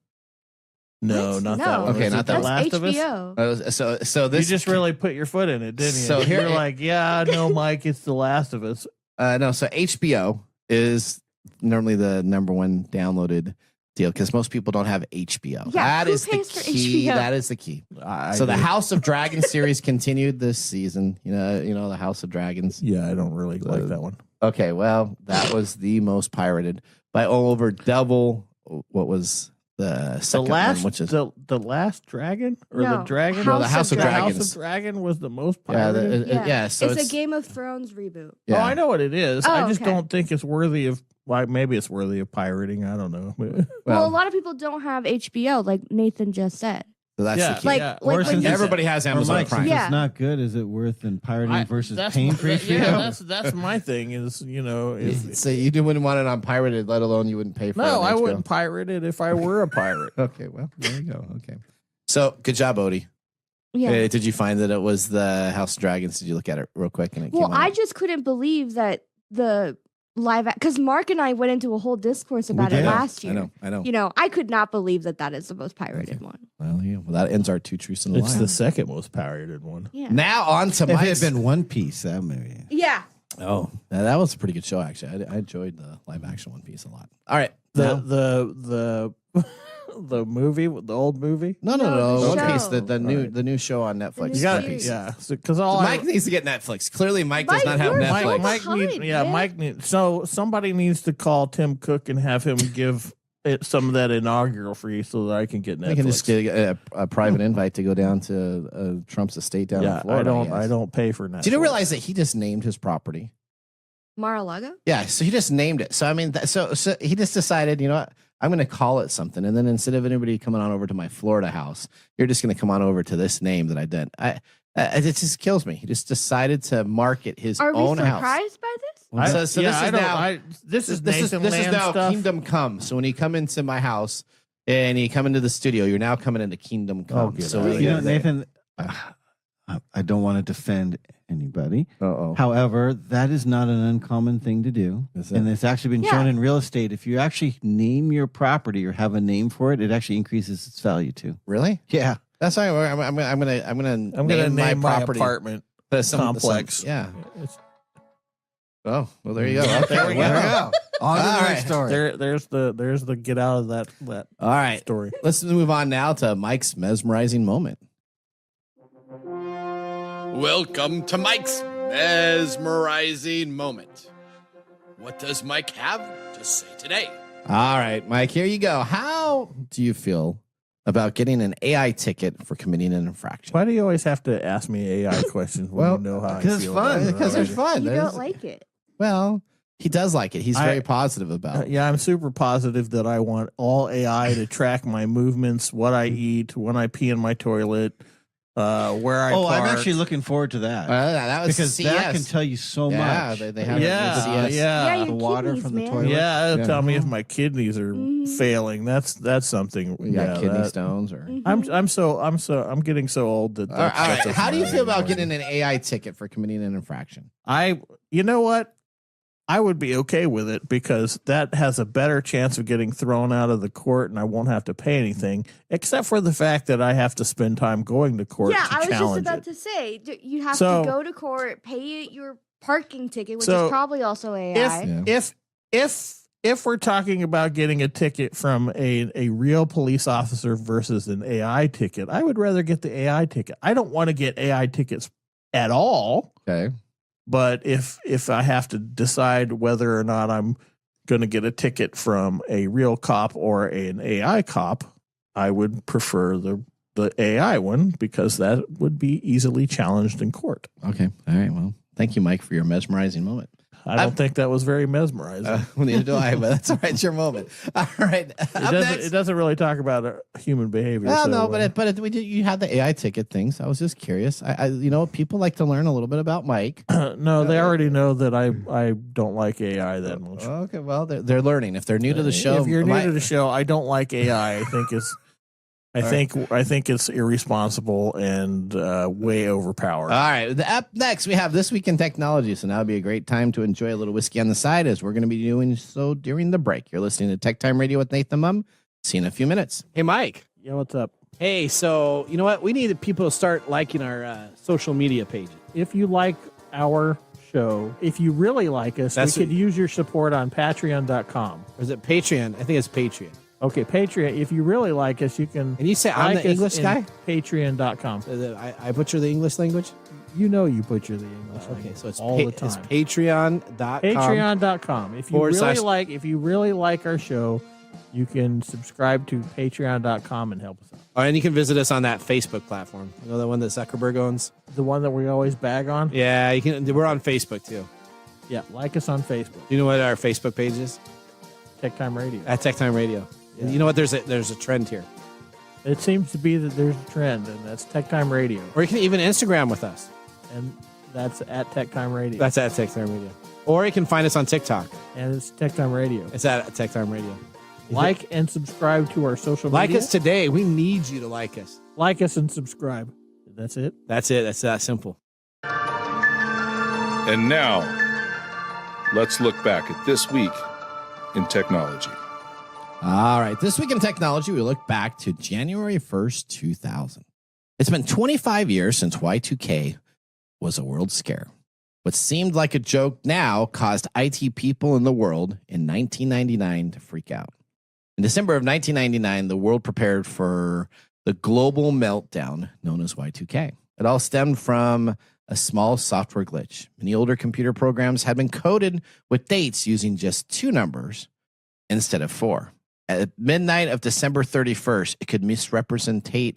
No, What? not No. that one. Okay, Was not it that The one. Last That's of Us. HBO. So You this just really put your foot in it, didn't you? So here- You're like, yeah, no, Mike, it's The Last of Us. no. So HBO is normally the number 1 downloaded deal because most people don't have HBO. Yeah, That who is the pays for key. HBO? That is the key. I So the do. House of Dragons series continued this season. You know the House of Dragons. Yeah, I don't really like that one. Okay, well, that was the most pirated by over double what was the second one, which is the Last Dragon or No, the Dragon? House the House of The Dragons. House of Dragon was the most yeah, pirated. so it's a Game of Thrones reboot. Yeah. Oh, I know what it is. Oh, I just okay. don't think it's worthy of. Like maybe it's worthy of pirating. I don't know. Well, a lot of people don't have HBO, like Nathan just said. So that's Yeah. the key. Like, Yeah. like Or when since you, Everybody has Or Amazon Mike, Prime. since Yeah. it's not good, is it worth in pirating versus that's paying my- for HBO? Yeah, that's my thing. Is So you wouldn't want it on pirated, let alone you wouldn't pay for it. no, on I HBO. wouldn't pirate it if I were a pirate. Okay, well, there you go. Okay. So good job, Odie. yeah. Did you find that it was the House of Dragons? Did you look at it real quick? And it Well, came out? I just couldn't believe that the live because Mark and I went into a whole discourse about it did. last year. I know. You know, I could not believe that that is the most pirated one. Well, yeah. Well, that ends our 2 truths and a It's lie. the second most pirated one. Yeah. Now on to If it Mike's. had been One Piece, that movie. Yeah. Oh, that was a pretty good show, actually. I enjoyed the live action One Piece a lot. All right. The the movie, the old movie. No, the One Piece, show. the new show on Netflix. new You got One series. Piece. yeah, because all Mike needs to get Netflix. Clearly, Mike does Mike, not have you're Netflix. so Mike behind, need, yeah, man. Mike need. So somebody needs to call Tim Cook and have him give it some of that inaugural free so that I can get Netflix. I can just get a private invite to go down to Trump's estate down in yeah, Florida. I don't pay for Netflix. Did you realize that he just named his property? Mar-a-Lago? Yeah, so he just named it. So I mean, so he just decided, you know what? I'm going to call it something, and then instead of anybody coming on over to my Florida house, you're just going to come on over to this name that I did. It just kills me. He just decided to market his Are we own house. surprised by this? So this is now this is this is Nathan this is Land now stuff. Kingdom Come. So when you come into my house and you come into the studio, you're now coming into Kingdom Come. get so out of we here. You know, Nathan, I don't want to defend anybody. Uh-oh. However, that is not an uncommon thing to do. Is it? And it's actually been shown in real estate. If you actually name your property or have a name for it, it actually increases its value too. Really? Yeah. That's why I'm gonna name my property apartment complex. Yeah. It's- Oh, well, there you go. Okay, There we go. On to the All next right. story. there's the get out of that All right. story. Let's move on now to Mike's mesmerizing moment. Welcome to Mike's mesmerizing moment. What does Mike have to say today? All right, Mike, here you go. How do you feel about getting an AI ticket for committing an infraction? Why do you always have to ask me AI questions when Well, you know how I because it's feel fun. about it Because it's already? fun. You There's- don't like it. Well, he does like it. He's very positive about it. Yeah, I'm super positive that I want all AI to track my movements, what I eat, when I pee in my toilet, where I park. I'm actually looking forward to that. That was Because CS. that can tell you so Yeah, much. they have Yeah, CS. Yeah, yeah. your The water kidneys, from the man. toilet. Yeah, it'll Yeah. tell me if my kidneys are failing. That's something. We got yeah, kidney that- stones or. Mhm. I'm getting so old that. All right. that's How do you my feel about annoying. getting an AI ticket for committing an infraction? You know what? I would be okay with it because that has a better chance of getting thrown out of the court and I won't have to pay anything, except for the fact that I have to spend time going to court Yeah, to I was just challenge about it. to say you have So- to go to court, pay your parking ticket, which So, is probably also AI. If we're talking about getting a ticket from a real police officer versus an AI ticket, I would rather get the AI ticket. I don't want to get AI tickets at all. Okay. But if I have to decide whether or not I'm going to get a ticket from a real cop or an AI cop, I would prefer the AI one because that would be easily challenged in court. Okay. All right. Well, thank you, Mike, for your mesmerizing moment. I don't think that was very mesmerizing. Neither do I, but that's all right. It's your moment. All right. It doesn't really talk about human behavior. Well, so, no, we did. You had the AI ticket things. I was just curious. People like to learn a little bit about Mike. no, they already know that I don't like AI that much. Okay. Well, they're learning. If they're new to the show, If you're new to the show, I don't like AI. I think it's irresponsible and way overpowered. All right. Up next, we have This Week in Technology. So now would be a great time to enjoy a little whiskey on the side as we're going to be doing so during the break. You're listening to TechTime Radio with Nathan Mumm. See you in a few minutes. Hey, Mike. Yeah, what's up? Hey, so you know what? We need people to start liking our social media pages. If you like our show, if you really like us, That's we could use your support on patreon.com. Or is it Patreon? I think it's Patreon. Okay, Patreon. If you really like us, you can. And you say I'm like the us English in guy? Patreon.com. I butcher the English language? You know you butcher the English Okay, language so it's all the time. It's patreon.com. Patreon.com. If you / if you really like our show, you can subscribe to patreon.com and help us out. Oh, and you can visit us on that Facebook platform. You know, the one that Zuckerberg owns? The one that we always bag on? Yeah, you can. We're on Facebook, too. Yeah, like us on Facebook. Do you know what our Facebook page is? Tech Time Radio. At TechTime Radio. Yeah. You know what? There's a trend here. It seems to be that there's a trend, and that's Tech Time Radio. Or you can even Instagram with us. And that's at Tech Time Radio. That's at TechTime Radio. Or you can find us on TikTok. And it's Tech Time Radio. It's at TechTime Radio. Like and subscribe to our social Like media. us today. We need you to like us. Like us and subscribe. That's it. That's it. That's that simple. And now, let's look back at this week in technology. All right. This Week in Technology, we look back to January 1st, 2000. It's been 25 years since Y2K was a world scare. What seemed like a joke now caused IT people in the world in 1999 to freak out. In December of 1999, the world prepared for the global meltdown known as Y2K. It all stemmed from a small software glitch. Many older computer programs had been coded with dates using just 2 numbers instead of 4. At midnight of December 31st, it could misrepresentate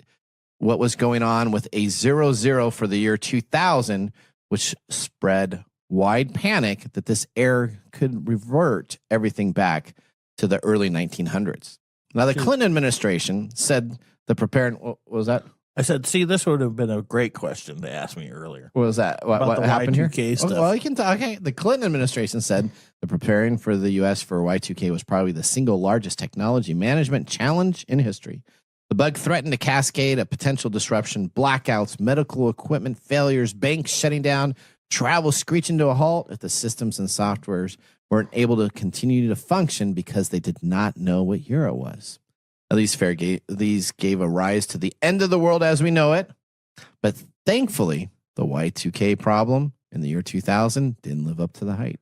what was going on with a 00 for the year 2000, which spread wide panic that this error could revert everything back to the early 1900s. Now, the Clinton administration said the preparing... What was that? I said, see, this would have been a great question to ask me earlier. What was that? What About the happened here? Y2K stuff. Well, you can talk. Okay, the Clinton administration said the preparing for the U.S. for Y2K was probably the single largest technology management challenge in history. The bug threatened to cascade a potential disruption, blackouts, medical equipment failures, banks shutting down, travel screeching to a halt if the systems and softwares weren't able to continue to function because they did not know what year it was. Now, these gave a rise to the end of the world as we know it. But thankfully, the Y2K problem in the year 2000 didn't live up to the hype.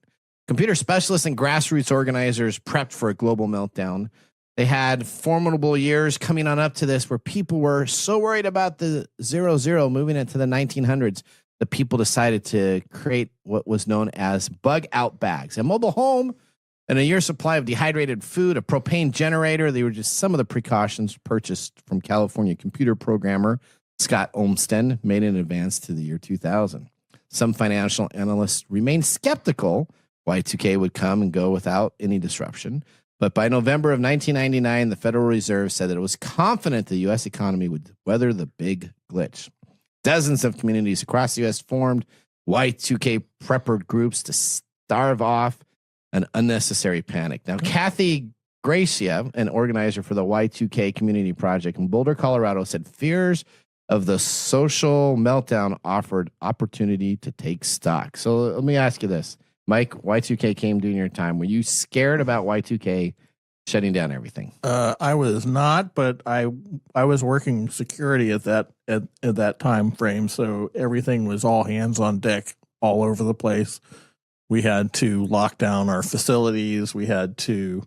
Computer specialists and grassroots organizers prepped for a global meltdown. They had formidable years coming on up to this where people were so worried about the 00 moving into the 1900s that people decided to create what was known as bug out bags. A mobile home and a year's supply of dehydrated food, a propane generator. They were just some of the precautions purchased from California computer programmer Scott Olmsted made in advance to the year 2000. Some financial analysts remained skeptical Y2K would come and go without any disruption. But by November of 1999, the Federal Reserve said that it was confident the U.S. economy would weather the big glitch. Dozens of communities across the U.S. formed Y2K prepper groups to starve off an unnecessary panic. Now, Kathy Gracia, an organizer for the Y2K Community Project in Boulder, Colorado, said fears of the social meltdown offered opportunity to take stock. So let me ask you this. Mike, Y2K came during your time. Were you scared about Y2K shutting down everything? I was not, but I was working security at that time frame, so everything was all hands on deck all over the place. We had to lock down our facilities. We had to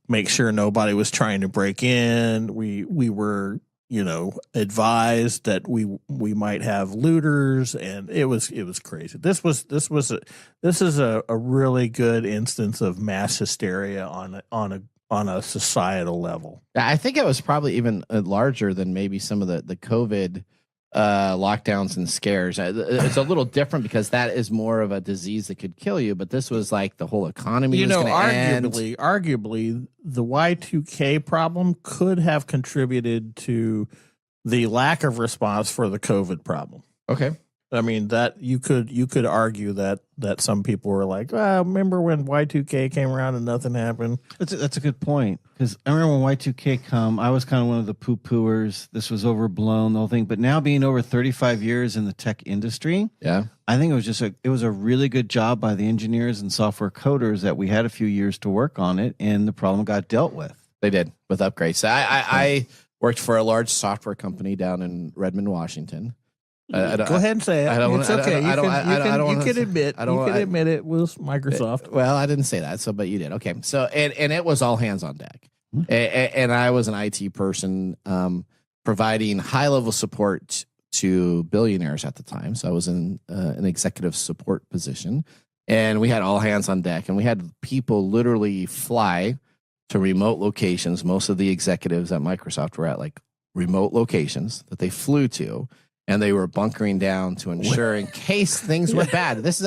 make sure nobody was trying to break in. We were advised that we might have looters, and it was crazy. This is a really good instance of mass hysteria on a societal level. I think it was probably even larger than maybe some of the COVID lockdowns and scares. It's a little different because that is more of a disease that could kill you, but this was like the whole economy was arguably the Y2K problem could have contributed to the lack of response for the COVID problem. Okay. I mean, that you could argue that some people were like, remember when Y2K came around and nothing happened? That's a good point, because I remember when Y2K come, I was kind of one of the poo-pooers. This was overblown, the whole thing. But now being over 35 years in the tech industry, yeah, I think it was a really good job by the engineers and software coders that we had a few years to work on it, and the problem got dealt with. They did with upgrades. So I worked for a large software company down in Redmond, Washington. Go ahead and say it. It's okay. You can admit it was Microsoft. Well, I didn't say that, but you did. Okay. So and it was all hands on deck. And I was an IT person providing high level support to billionaires at the time. So I was in an executive support position, and we had all hands on deck, and we had people literally fly to remote locations. Most of the executives at Microsoft were at like remote locations that they flew to. And they were bunkering down to ensure in case things went bad. This is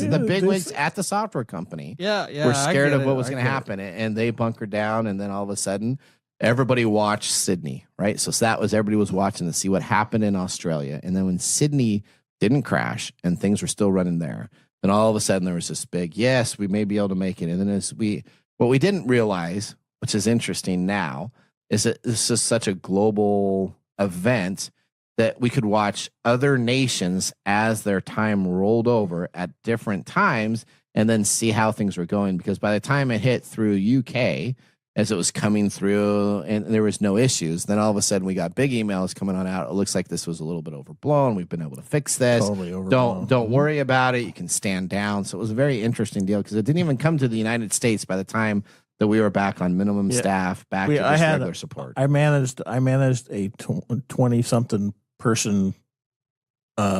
the bigwigs at the software company. Yeah. We're scared of what was going to happen, and they bunkered down. And then all of a sudden, everybody watched Sydney, right? So that was everybody was watching to see what happened in Australia. And then when Sydney didn't crash and things were still running there, then all of a sudden there was this big, yes, we may be able to make it. And then what we didn't realize, which is interesting now, is that this is such a global event that we could watch other nations as their time rolled over at different times and then see how things were going. Because by the time it hit through UK, as it was coming through and there was no issues, then all of a sudden we got big emails coming on out. It looks like this was a little bit overblown. We've been able to fix this. Totally overblown. Don't worry about it. You can stand down. So it was a very interesting deal because it didn't even come to the United States by the time that we were back on minimum staff, back to just regular support. I managed a 20-something person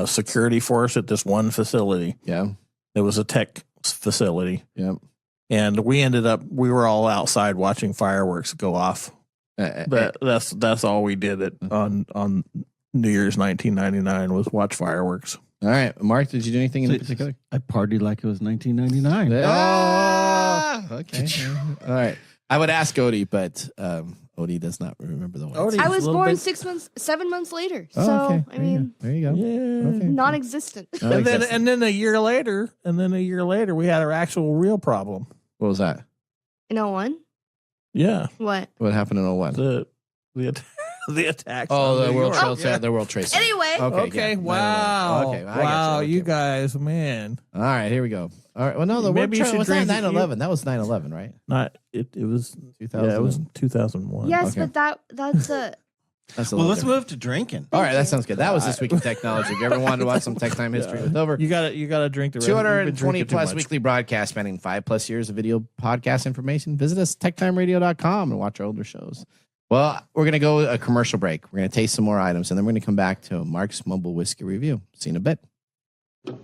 security force at this one facility. Yeah. It was a tech facility. Yeah. And we were all outside watching fireworks go off. That's all we did on New Year's 1999 was watch fireworks. All right. Mark, did you do anything in particular? I partied like it was 1999. Okay. All right. I would ask Odie, but Odie does not remember the one. I was born 7 months later. So, okay. I mean, there you go. Yeah. Okay. Non-existent. And then a year later, we had our actual real problem. What was that? In 01? Yeah. What happened in 01? The attacks. Oh, on the New World York. Trade the World Trade Center. Anyway. Okay. yeah. Wow. Okay. I got Wow. Okay. You guys, man. All right, here we go. All right. Well, no, the Maybe you World Trade should was not drink it. 9/11. That was 9/11, right? Not it. It was 2000. Yeah, it was 2001. Yes, Okay. but that's a. That's a Well, little let's different. move to drinking. All right, that sounds good. That was This Week in Technology. If you ever wanted to watch some Tech Time history with over You gotta drink the rest. You've been 220 drinking too plus much. weekly broadcasts spanning 5+ years of video podcast information, visit us at techtimeradio.com and watch our older shows. Well, we're going to go a commercial break. We're going to taste some more items, and then we're going to come back to Mark's Mumble Whiskey review. See you in a bit.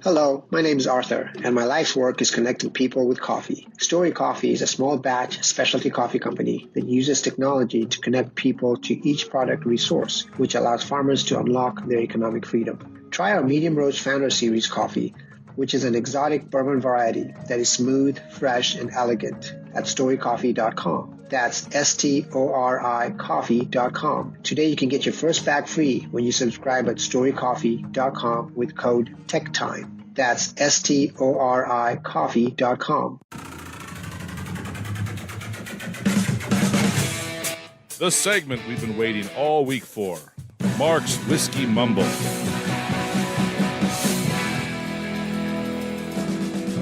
Hello, my name is Arthur, and my life's work is connecting people with coffee. Story Coffee is a small batch specialty coffee company that uses technology to connect people to each product resource, which allows farmers to unlock their economic freedom. Try our Medium Roast Founder Series coffee, which is an exotic bourbon variety that is smooth, fresh, and elegant at storycoffee.com. That's STORI coffee.com. Today you can get your first bag free when you subscribe at storycoffee.com with code TechTime. That's STORI coffee.com. The segment we've been waiting all week for. Mark's Whiskey Mumble.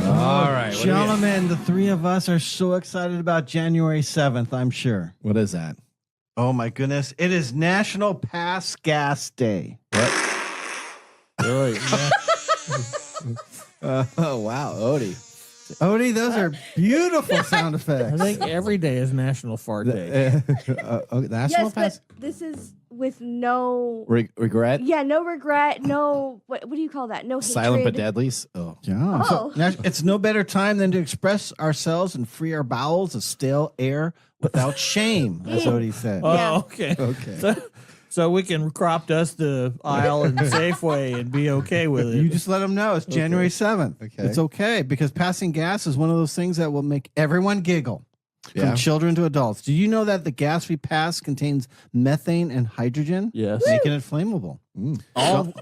All right. Gentlemen, the three of us are so excited about January 7th, I'm sure. What is that? Oh, my goodness. It is National Pass Gas Day. Really? Oh, wow. Odie. Odie, those are beautiful sound effects. I think every day is National Fart Day. National Yes, Pass? but this is with no. Regret? Yeah, no regret, no. What do you call that? No Silent but hatred. deadlies? Oh. Yeah. Oh. So, it's no better time than to express ourselves and free our bowels of stale air without shame, as Odie said. Oh, Yeah. okay. Okay. So we can crop dust the aisle in Safeway and be okay with it. You just let them know it's January 7th. Okay. It's okay because passing gas is one of those things that will make everyone giggle. Yeah. From children to adults. Do you know that the gas we pass contains methane and hydrogen? Yes. Making it flammable.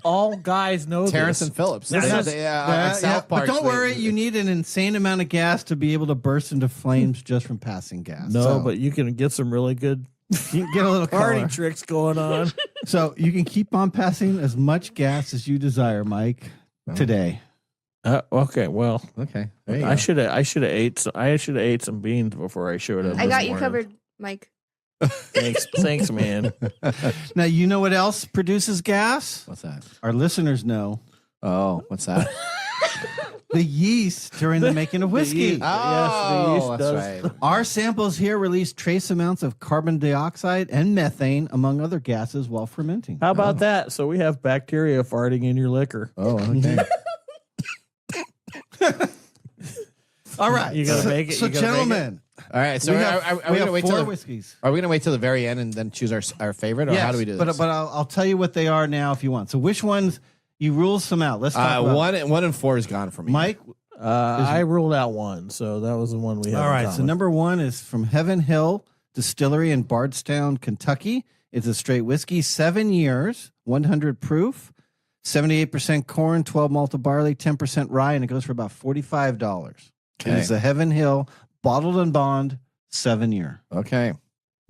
All guys know Terrence this. and Phillips. This Yeah, is- they, Yeah, on South Park. but don't worry, you need an insane amount of gas to be able to burst into flames just from passing gas. No, So, but you can get some really good you can get a little party color. tricks going on. So you can keep on passing as much gas as you desire, Mike, today. Okay, well, Okay. There you I go. should have ate some beans before I showed up. I this got you morning. covered, Mike. Thanks, man. Now, you know what else produces gas? What's that? Our listeners know. Oh, what's that? The yeast during the making of whiskey. yeast. the yeast that's does. right. Our samples here release trace amounts of carbon dioxide and methane, among other gases, while fermenting. How about that? So we have bacteria farting in your liquor. Oh, okay. All right. You gotta make it. So, you gotta make gentlemen, All right. So we are have, we we going have to wait four till the, whiskeys. are we going to wait till the very end and then choose our favorite, or Yes, how do we do this? But I'll tell you what they are now if you want. So which ones, you rule some out. Let's talk about one and four is gone for me. Mike. I ruled out one, so that was the one we had. All in right. So common. number one is from Heaven Hill Distillery in Bardstown, Kentucky. It's a straight whiskey, 7 years, 100 proof, 78% corn, 12 malted barley, 10% rye, and it goes for about $45. Okay. It is a Heaven Hill bottled and bond 7 year. Okay.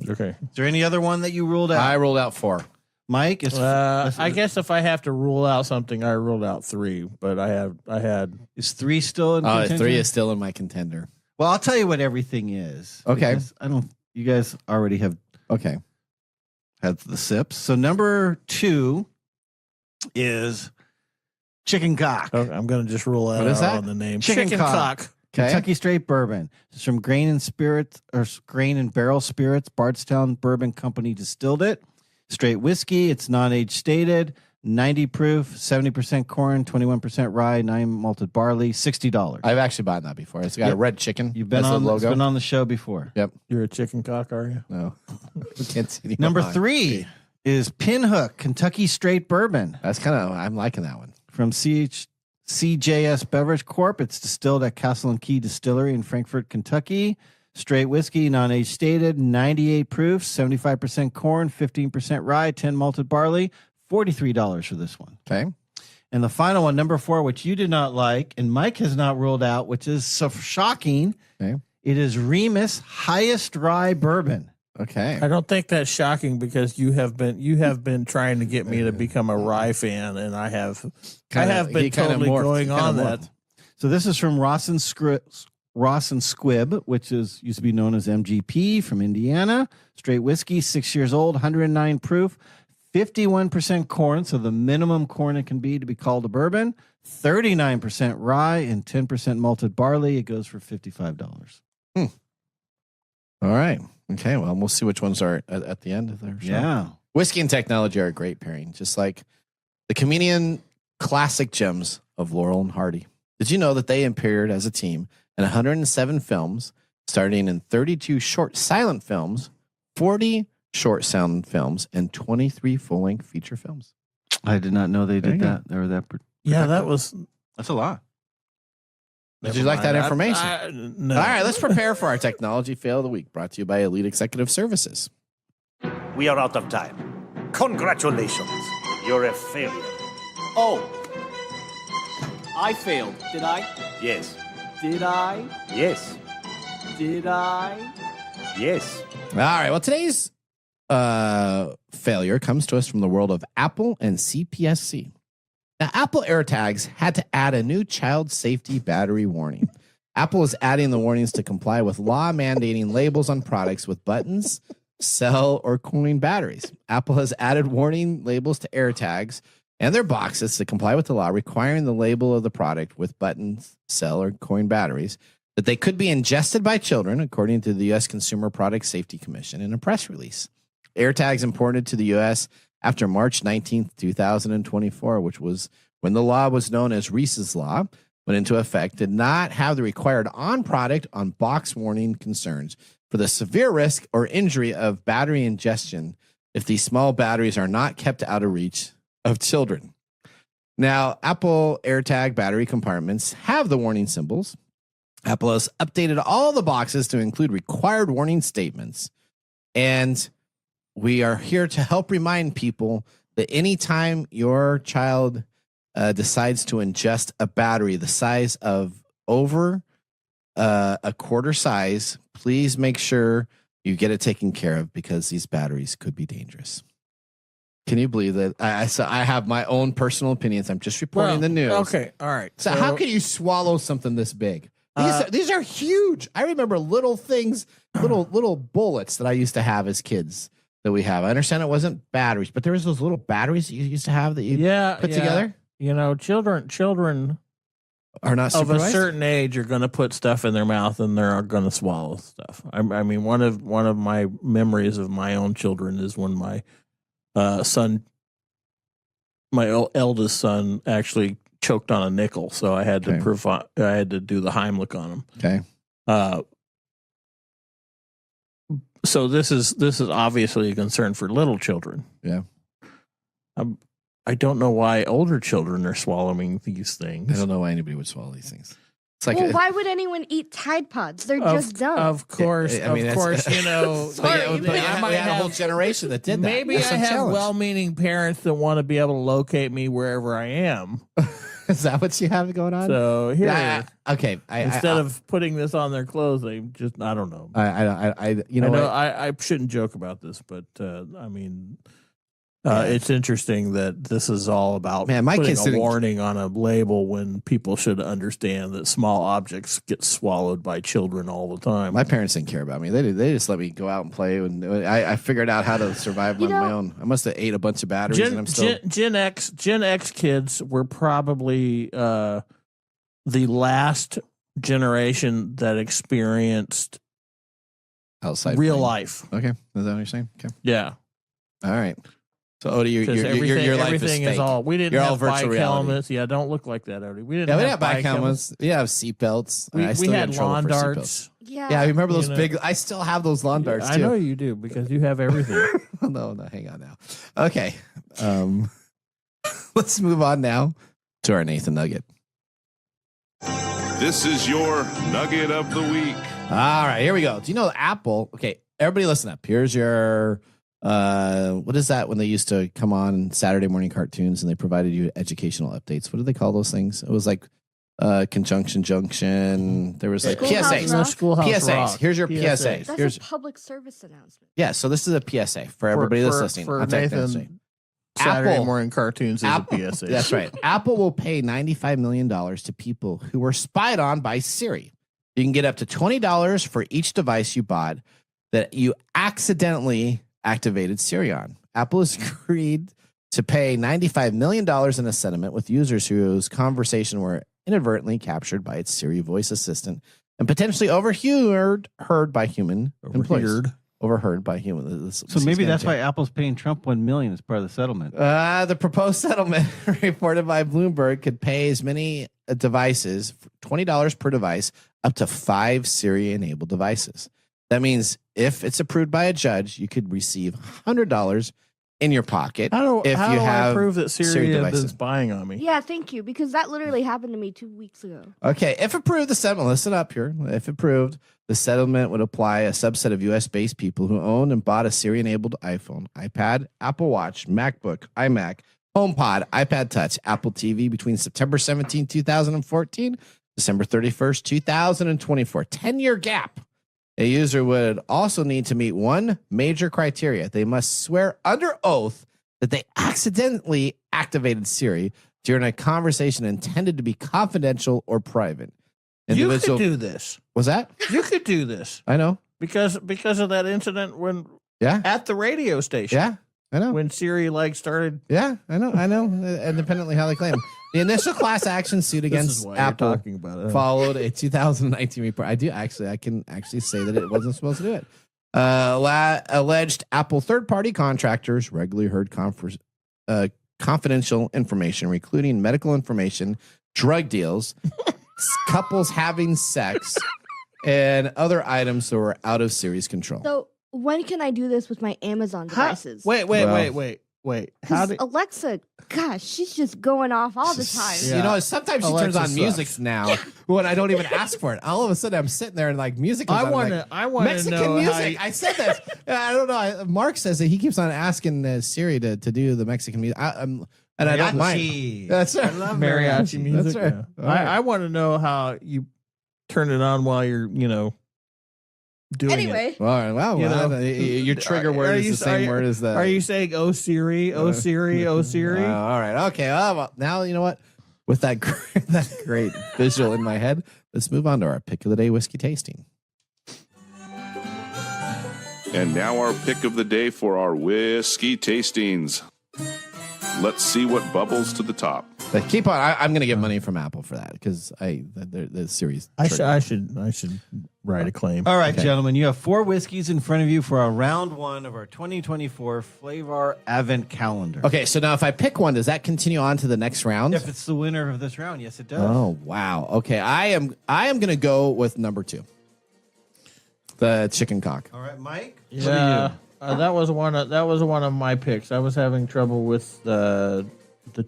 Okay. Is there any other one that you ruled out? I ruled out 4. Mike is. I guess if I have to rule out something, I ruled out 3, but I had. Is 3 still in contention? 3 is still in my contender. Well, I'll tell you what everything is. Okay. because I don't. You guys already have Okay. had the sips. So number 2 is chicken cock. I'm going to just rule out What is that? on the name. Chicken cock. Okay. Kentucky Straight Bourbon. It's from Grain and Barrel Spirits. Bardstown Bourbon Company distilled it. Straight whiskey. It's non-age stated. 90 proof, 70% corn, 21% rye, 9 malted barley, $60. I've actually bought that before. It's got a Yep. red chicken. You've been That's on. the It's logo. been on the show before. Yep. You're a chicken cock, are you? No. Can't see any Number more. 3 is Pinhook Kentucky Straight Bourbon That's kind of, I'm liking that one. from CJS Beverage Corp. It's distilled at Castle and Key Distillery in Frankfort, Kentucky. Straight whiskey, non-age stated, 98 proof, 75% corn, 15% rye, 10 malted barley, $43 for this one. Okay. And the final one, number 4, which you did not like, and Mike has not ruled out, which is so shocking. Okay. It is Remus Highest Rye Bourbon. Okay. I don't think that's shocking because you have been trying to get me to become a Rye fan, and I have been totally going on that. So this is from Ross and Squibb, which used to be known as MGP from Indiana. Straight whiskey, 6 years old, 109 proof, 51% corn, so the minimum corn it can be to be called a bourbon, 39% rye, and 10% malted barley. It goes for $55. All right. Okay, well, we'll see which ones are at the end of their show. Yeah. Whiskey and technology are a great pairing, just like the comedian classic gems of Laurel and Hardy. Did you know that they appeared as a team in 107 films, starting in 32 short silent films, 40 short sound films, and 23 full-length feature films? I did not know they did that. They were that. That's a lot. Did you like that information? No. All right, let's prepare for our technology fail of the week, brought to you by Elite Executive Services. We are out of time. Congratulations. You're a failure. Oh, I failed. Did I? Yes. Did I? Yes. Did I? Yes. All right, well, today's failure comes to us from the world of Apple and CPSC. Now, Apple AirTags had to add a new child safety battery warning. Apple is adding the warnings to comply with law mandating labels on products with buttons, cell, or coin batteries. Apple has added warning labels to AirTags and their boxes to comply with the law requiring the label of the product with buttons, cell, or coin batteries that they could be ingested by children, according to the U.S. Consumer Product Safety Commission in a press release. AirTags imported to the U.S. after March 19th, 2024, which was when the law was known as Reese's Law, went into effect, did not have the required on-product, on-box warning concerns for the severe risk or injury of battery ingestion if these small batteries are not kept out of reach of children. Now, Apple AirTag battery compartments have the warning symbols. Apple has updated all the boxes to include required warning statements. And we are here to help remind people that anytime your child decides to ingest a battery the size of over a quarter size, please make sure you get it taken care of because these batteries could be dangerous. Can you believe that? I have my own personal opinions. I'm just reporting the news. Okay, all right. So how can you swallow something this big? These are huge. I remember little things, little bullets that I used to have as kids that we have. I understand it wasn't batteries, but there was those little batteries that you used to have that you put together. You know, children are not of supervised? a certain age are going to put stuff in their mouth and they're going to swallow stuff. I mean, one of my memories of my own children is when my eldest son actually choked on a nickel, so I had to do the Heimlich on him. Okay. So this is obviously a concern for little children. Yeah. I don't know why older children are swallowing these things. I don't know why anybody would swallow these things. It's like, well, why would anyone eat Tide Pods? They're just dumb. Of course, you know. I might have a whole generation that did that. Maybe I have well-meaning parents that want to be able to locate me wherever I am. Is that what you have going on? So here, okay. Instead of putting this on their clothes, they just I don't know. I shouldn't joke about this, but I mean. It's interesting that this is all about putting a warning on a label when people should understand that small objects get swallowed by children all the time. My parents didn't care about me. They just let me go out and play, and I figured out how to survive on my own. I must have ate a bunch of batteries, and I'm still Gen X kids were probably the last generation that experienced outside real life. Okay, is that what you're saying? Okay, yeah. All right. So Odie, your life is fake. all. We didn't have bike helmets. Yeah, don't look like that, Odie. We didn't have bike helmets. We have seatbelts. We had lawn darts. Yeah, I remember those big. I still have those lawn darts too. I know you do because you have everything. No, hang on now. Okay, let's move on now to our Nathan Nugget. This is your Nugget of the Week. All right, here we go. Do you know Apple? Okay, everybody listen up. Here's your what is that when they used to come on Saturday morning cartoons and they provided you educational updates? What do they call those things? It was like Conjunction Junction. There was like Schoolhouse PSAs. Rock. Schoolhouse PSAs. Rock. Here's your PSAs. PSAs. That's Here's a public service announcement. yeah. So this is a PSA for everybody that's listening. For on Tech Time Radio. Nathan, Saturday Apple- morning cartoons is Apple, a PSA. That's right. Apple will pay $95 million to people who were spied on by Siri. You can get up to $20 for each device you bought that you accidentally activated Siri on. Apple has agreed to pay $95 million in a settlement with users whose conversation were inadvertently captured by its Siri voice assistant and potentially overheard by human employees. Overheard by human. So maybe that's why Apple's paying Trump $1 million as part of the settlement. The proposed settlement reported by Bloomberg could pay as many devices, $20 per device, up to 5 Siri-enabled devices. That means if it's approved by a judge, you could receive $100 in your pocket. How do I prove that Siri has been devices. spying on me? Yeah, thank you, because that literally happened to me 2 weeks ago. Okay, if approved, the settlement, listen up here. If approved, the settlement would apply a subset of U.S.-based people who owned and bought a Siri-enabled iPhone, iPad, Apple Watch, MacBook, iMac, HomePod, iPad Touch, Apple TV between September 17, 2014, December 31st, 2024. 10-year gap. A user would also need to meet one major criteria. They must swear under oath that they accidentally activated Siri during a conversation intended to be confidential or private. You could do this. Was that? You could do this I know. because of that incident when Yeah. at the radio station. Yeah. I know. When Siri started. Yeah. I know. Independently how they claim. The initial class action suit This against is why Apple you're talking about it. followed a 2019 report. I can actually say that it wasn't supposed to do it. Alleged Apple third-party contractors regularly heard confidential information, including medical information, drug deals, couples having sex, and other items that were out of Siri's control. So when can I do this with my Amazon devices? Wait. How Because Alexa, gosh, she's just going off all the time. You know, sometimes she turns Alexa on music sucks. now when I don't even ask for it. All of a sudden, I'm sitting there and like music. Comes on, I want to Mexican know music. I said that. I don't know. Mark says that he keeps on asking Siri to do the Mexican music. And I don't mind. That's right. I love mariachi music. That's right. Yeah. All right. I want to know how you turn it on while you're, doing Anyway, it. All right. Well, You know, your trigger word is the same word as the. Are you saying, oh, Siri, oh, Siri, oh, Siri? All right. Okay. Well, now you know what. With that great visual in my head, let's move on to our pick of the day whiskey tasting. And now our pick of the day for our whiskey tastings. Let's see what bubbles to the top. But keep on. I'm going to get money from Apple for that because the series. I should write a claim. All right, Okay. gentlemen, you have 4 whiskeys in front of you for our round 1 of our 2024 Flavor Advent Calendar. Okay, so now if I pick one, does that continue on to the next round? If it's the winner of this round, yes, it does. Oh wow. Okay, I am going to go with number 2, the chicken cock. All right, Mike. Yeah, that was one of my picks. I was having trouble with the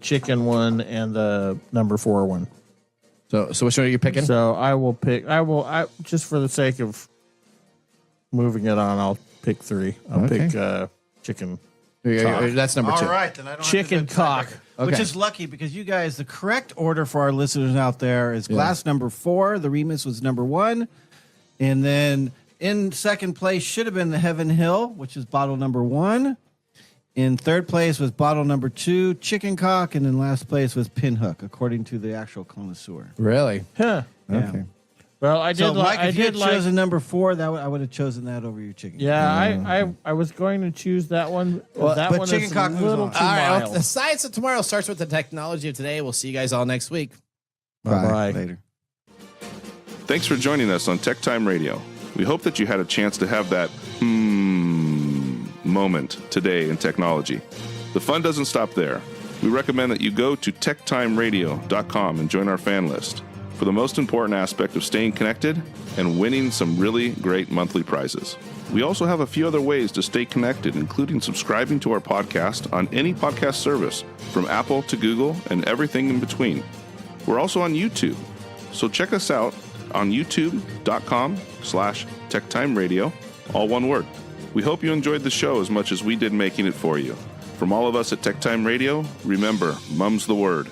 chicken one and the number 4 one. So which one are you picking? So I just for the sake of moving it on, I'll pick 3. I'll Okay. pick chicken. That's number 2. All right, then I don't Chicken have to do a cock. tiebreaker, which Okay. is lucky because you guys, the correct order for our listeners out there is glass number 4. The Remus was number 1, and then in second place should have been the Heaven Hill, which is bottle number 1. In third place was bottle number 2, Chicken Cock, and in last place was Pinhook, according to the actual connoisseur. Really? Huh. Yeah. Okay. Well, I did. So, Mike, if you had like. chosen number 4, I would have chosen that over your chicken. Yeah, I was going to choose that one. Well, that but one chicken is cock a moves little on. too All right. Well, mild. the science of tomorrow starts with the technology of today. We'll see you guys all next week. Bye-bye. Later. Thanks for joining us on TechTime Radio. We hope that you had a chance to have that moment today in technology. The fun doesn't stop there. We recommend that you go to techtimeradio.com and join our fan list for the most important aspect of staying connected and winning some really great monthly prizes. We also have a few other ways to stay connected, including subscribing to our podcast on any podcast service, from Apple to Google and everything in between. We're also on YouTube, so check us out on youtube.com/techtimeradio, all one word. We hope you enjoyed the show as much as we did making it for you. From all of us at TechTime Radio, remember, mum's the word.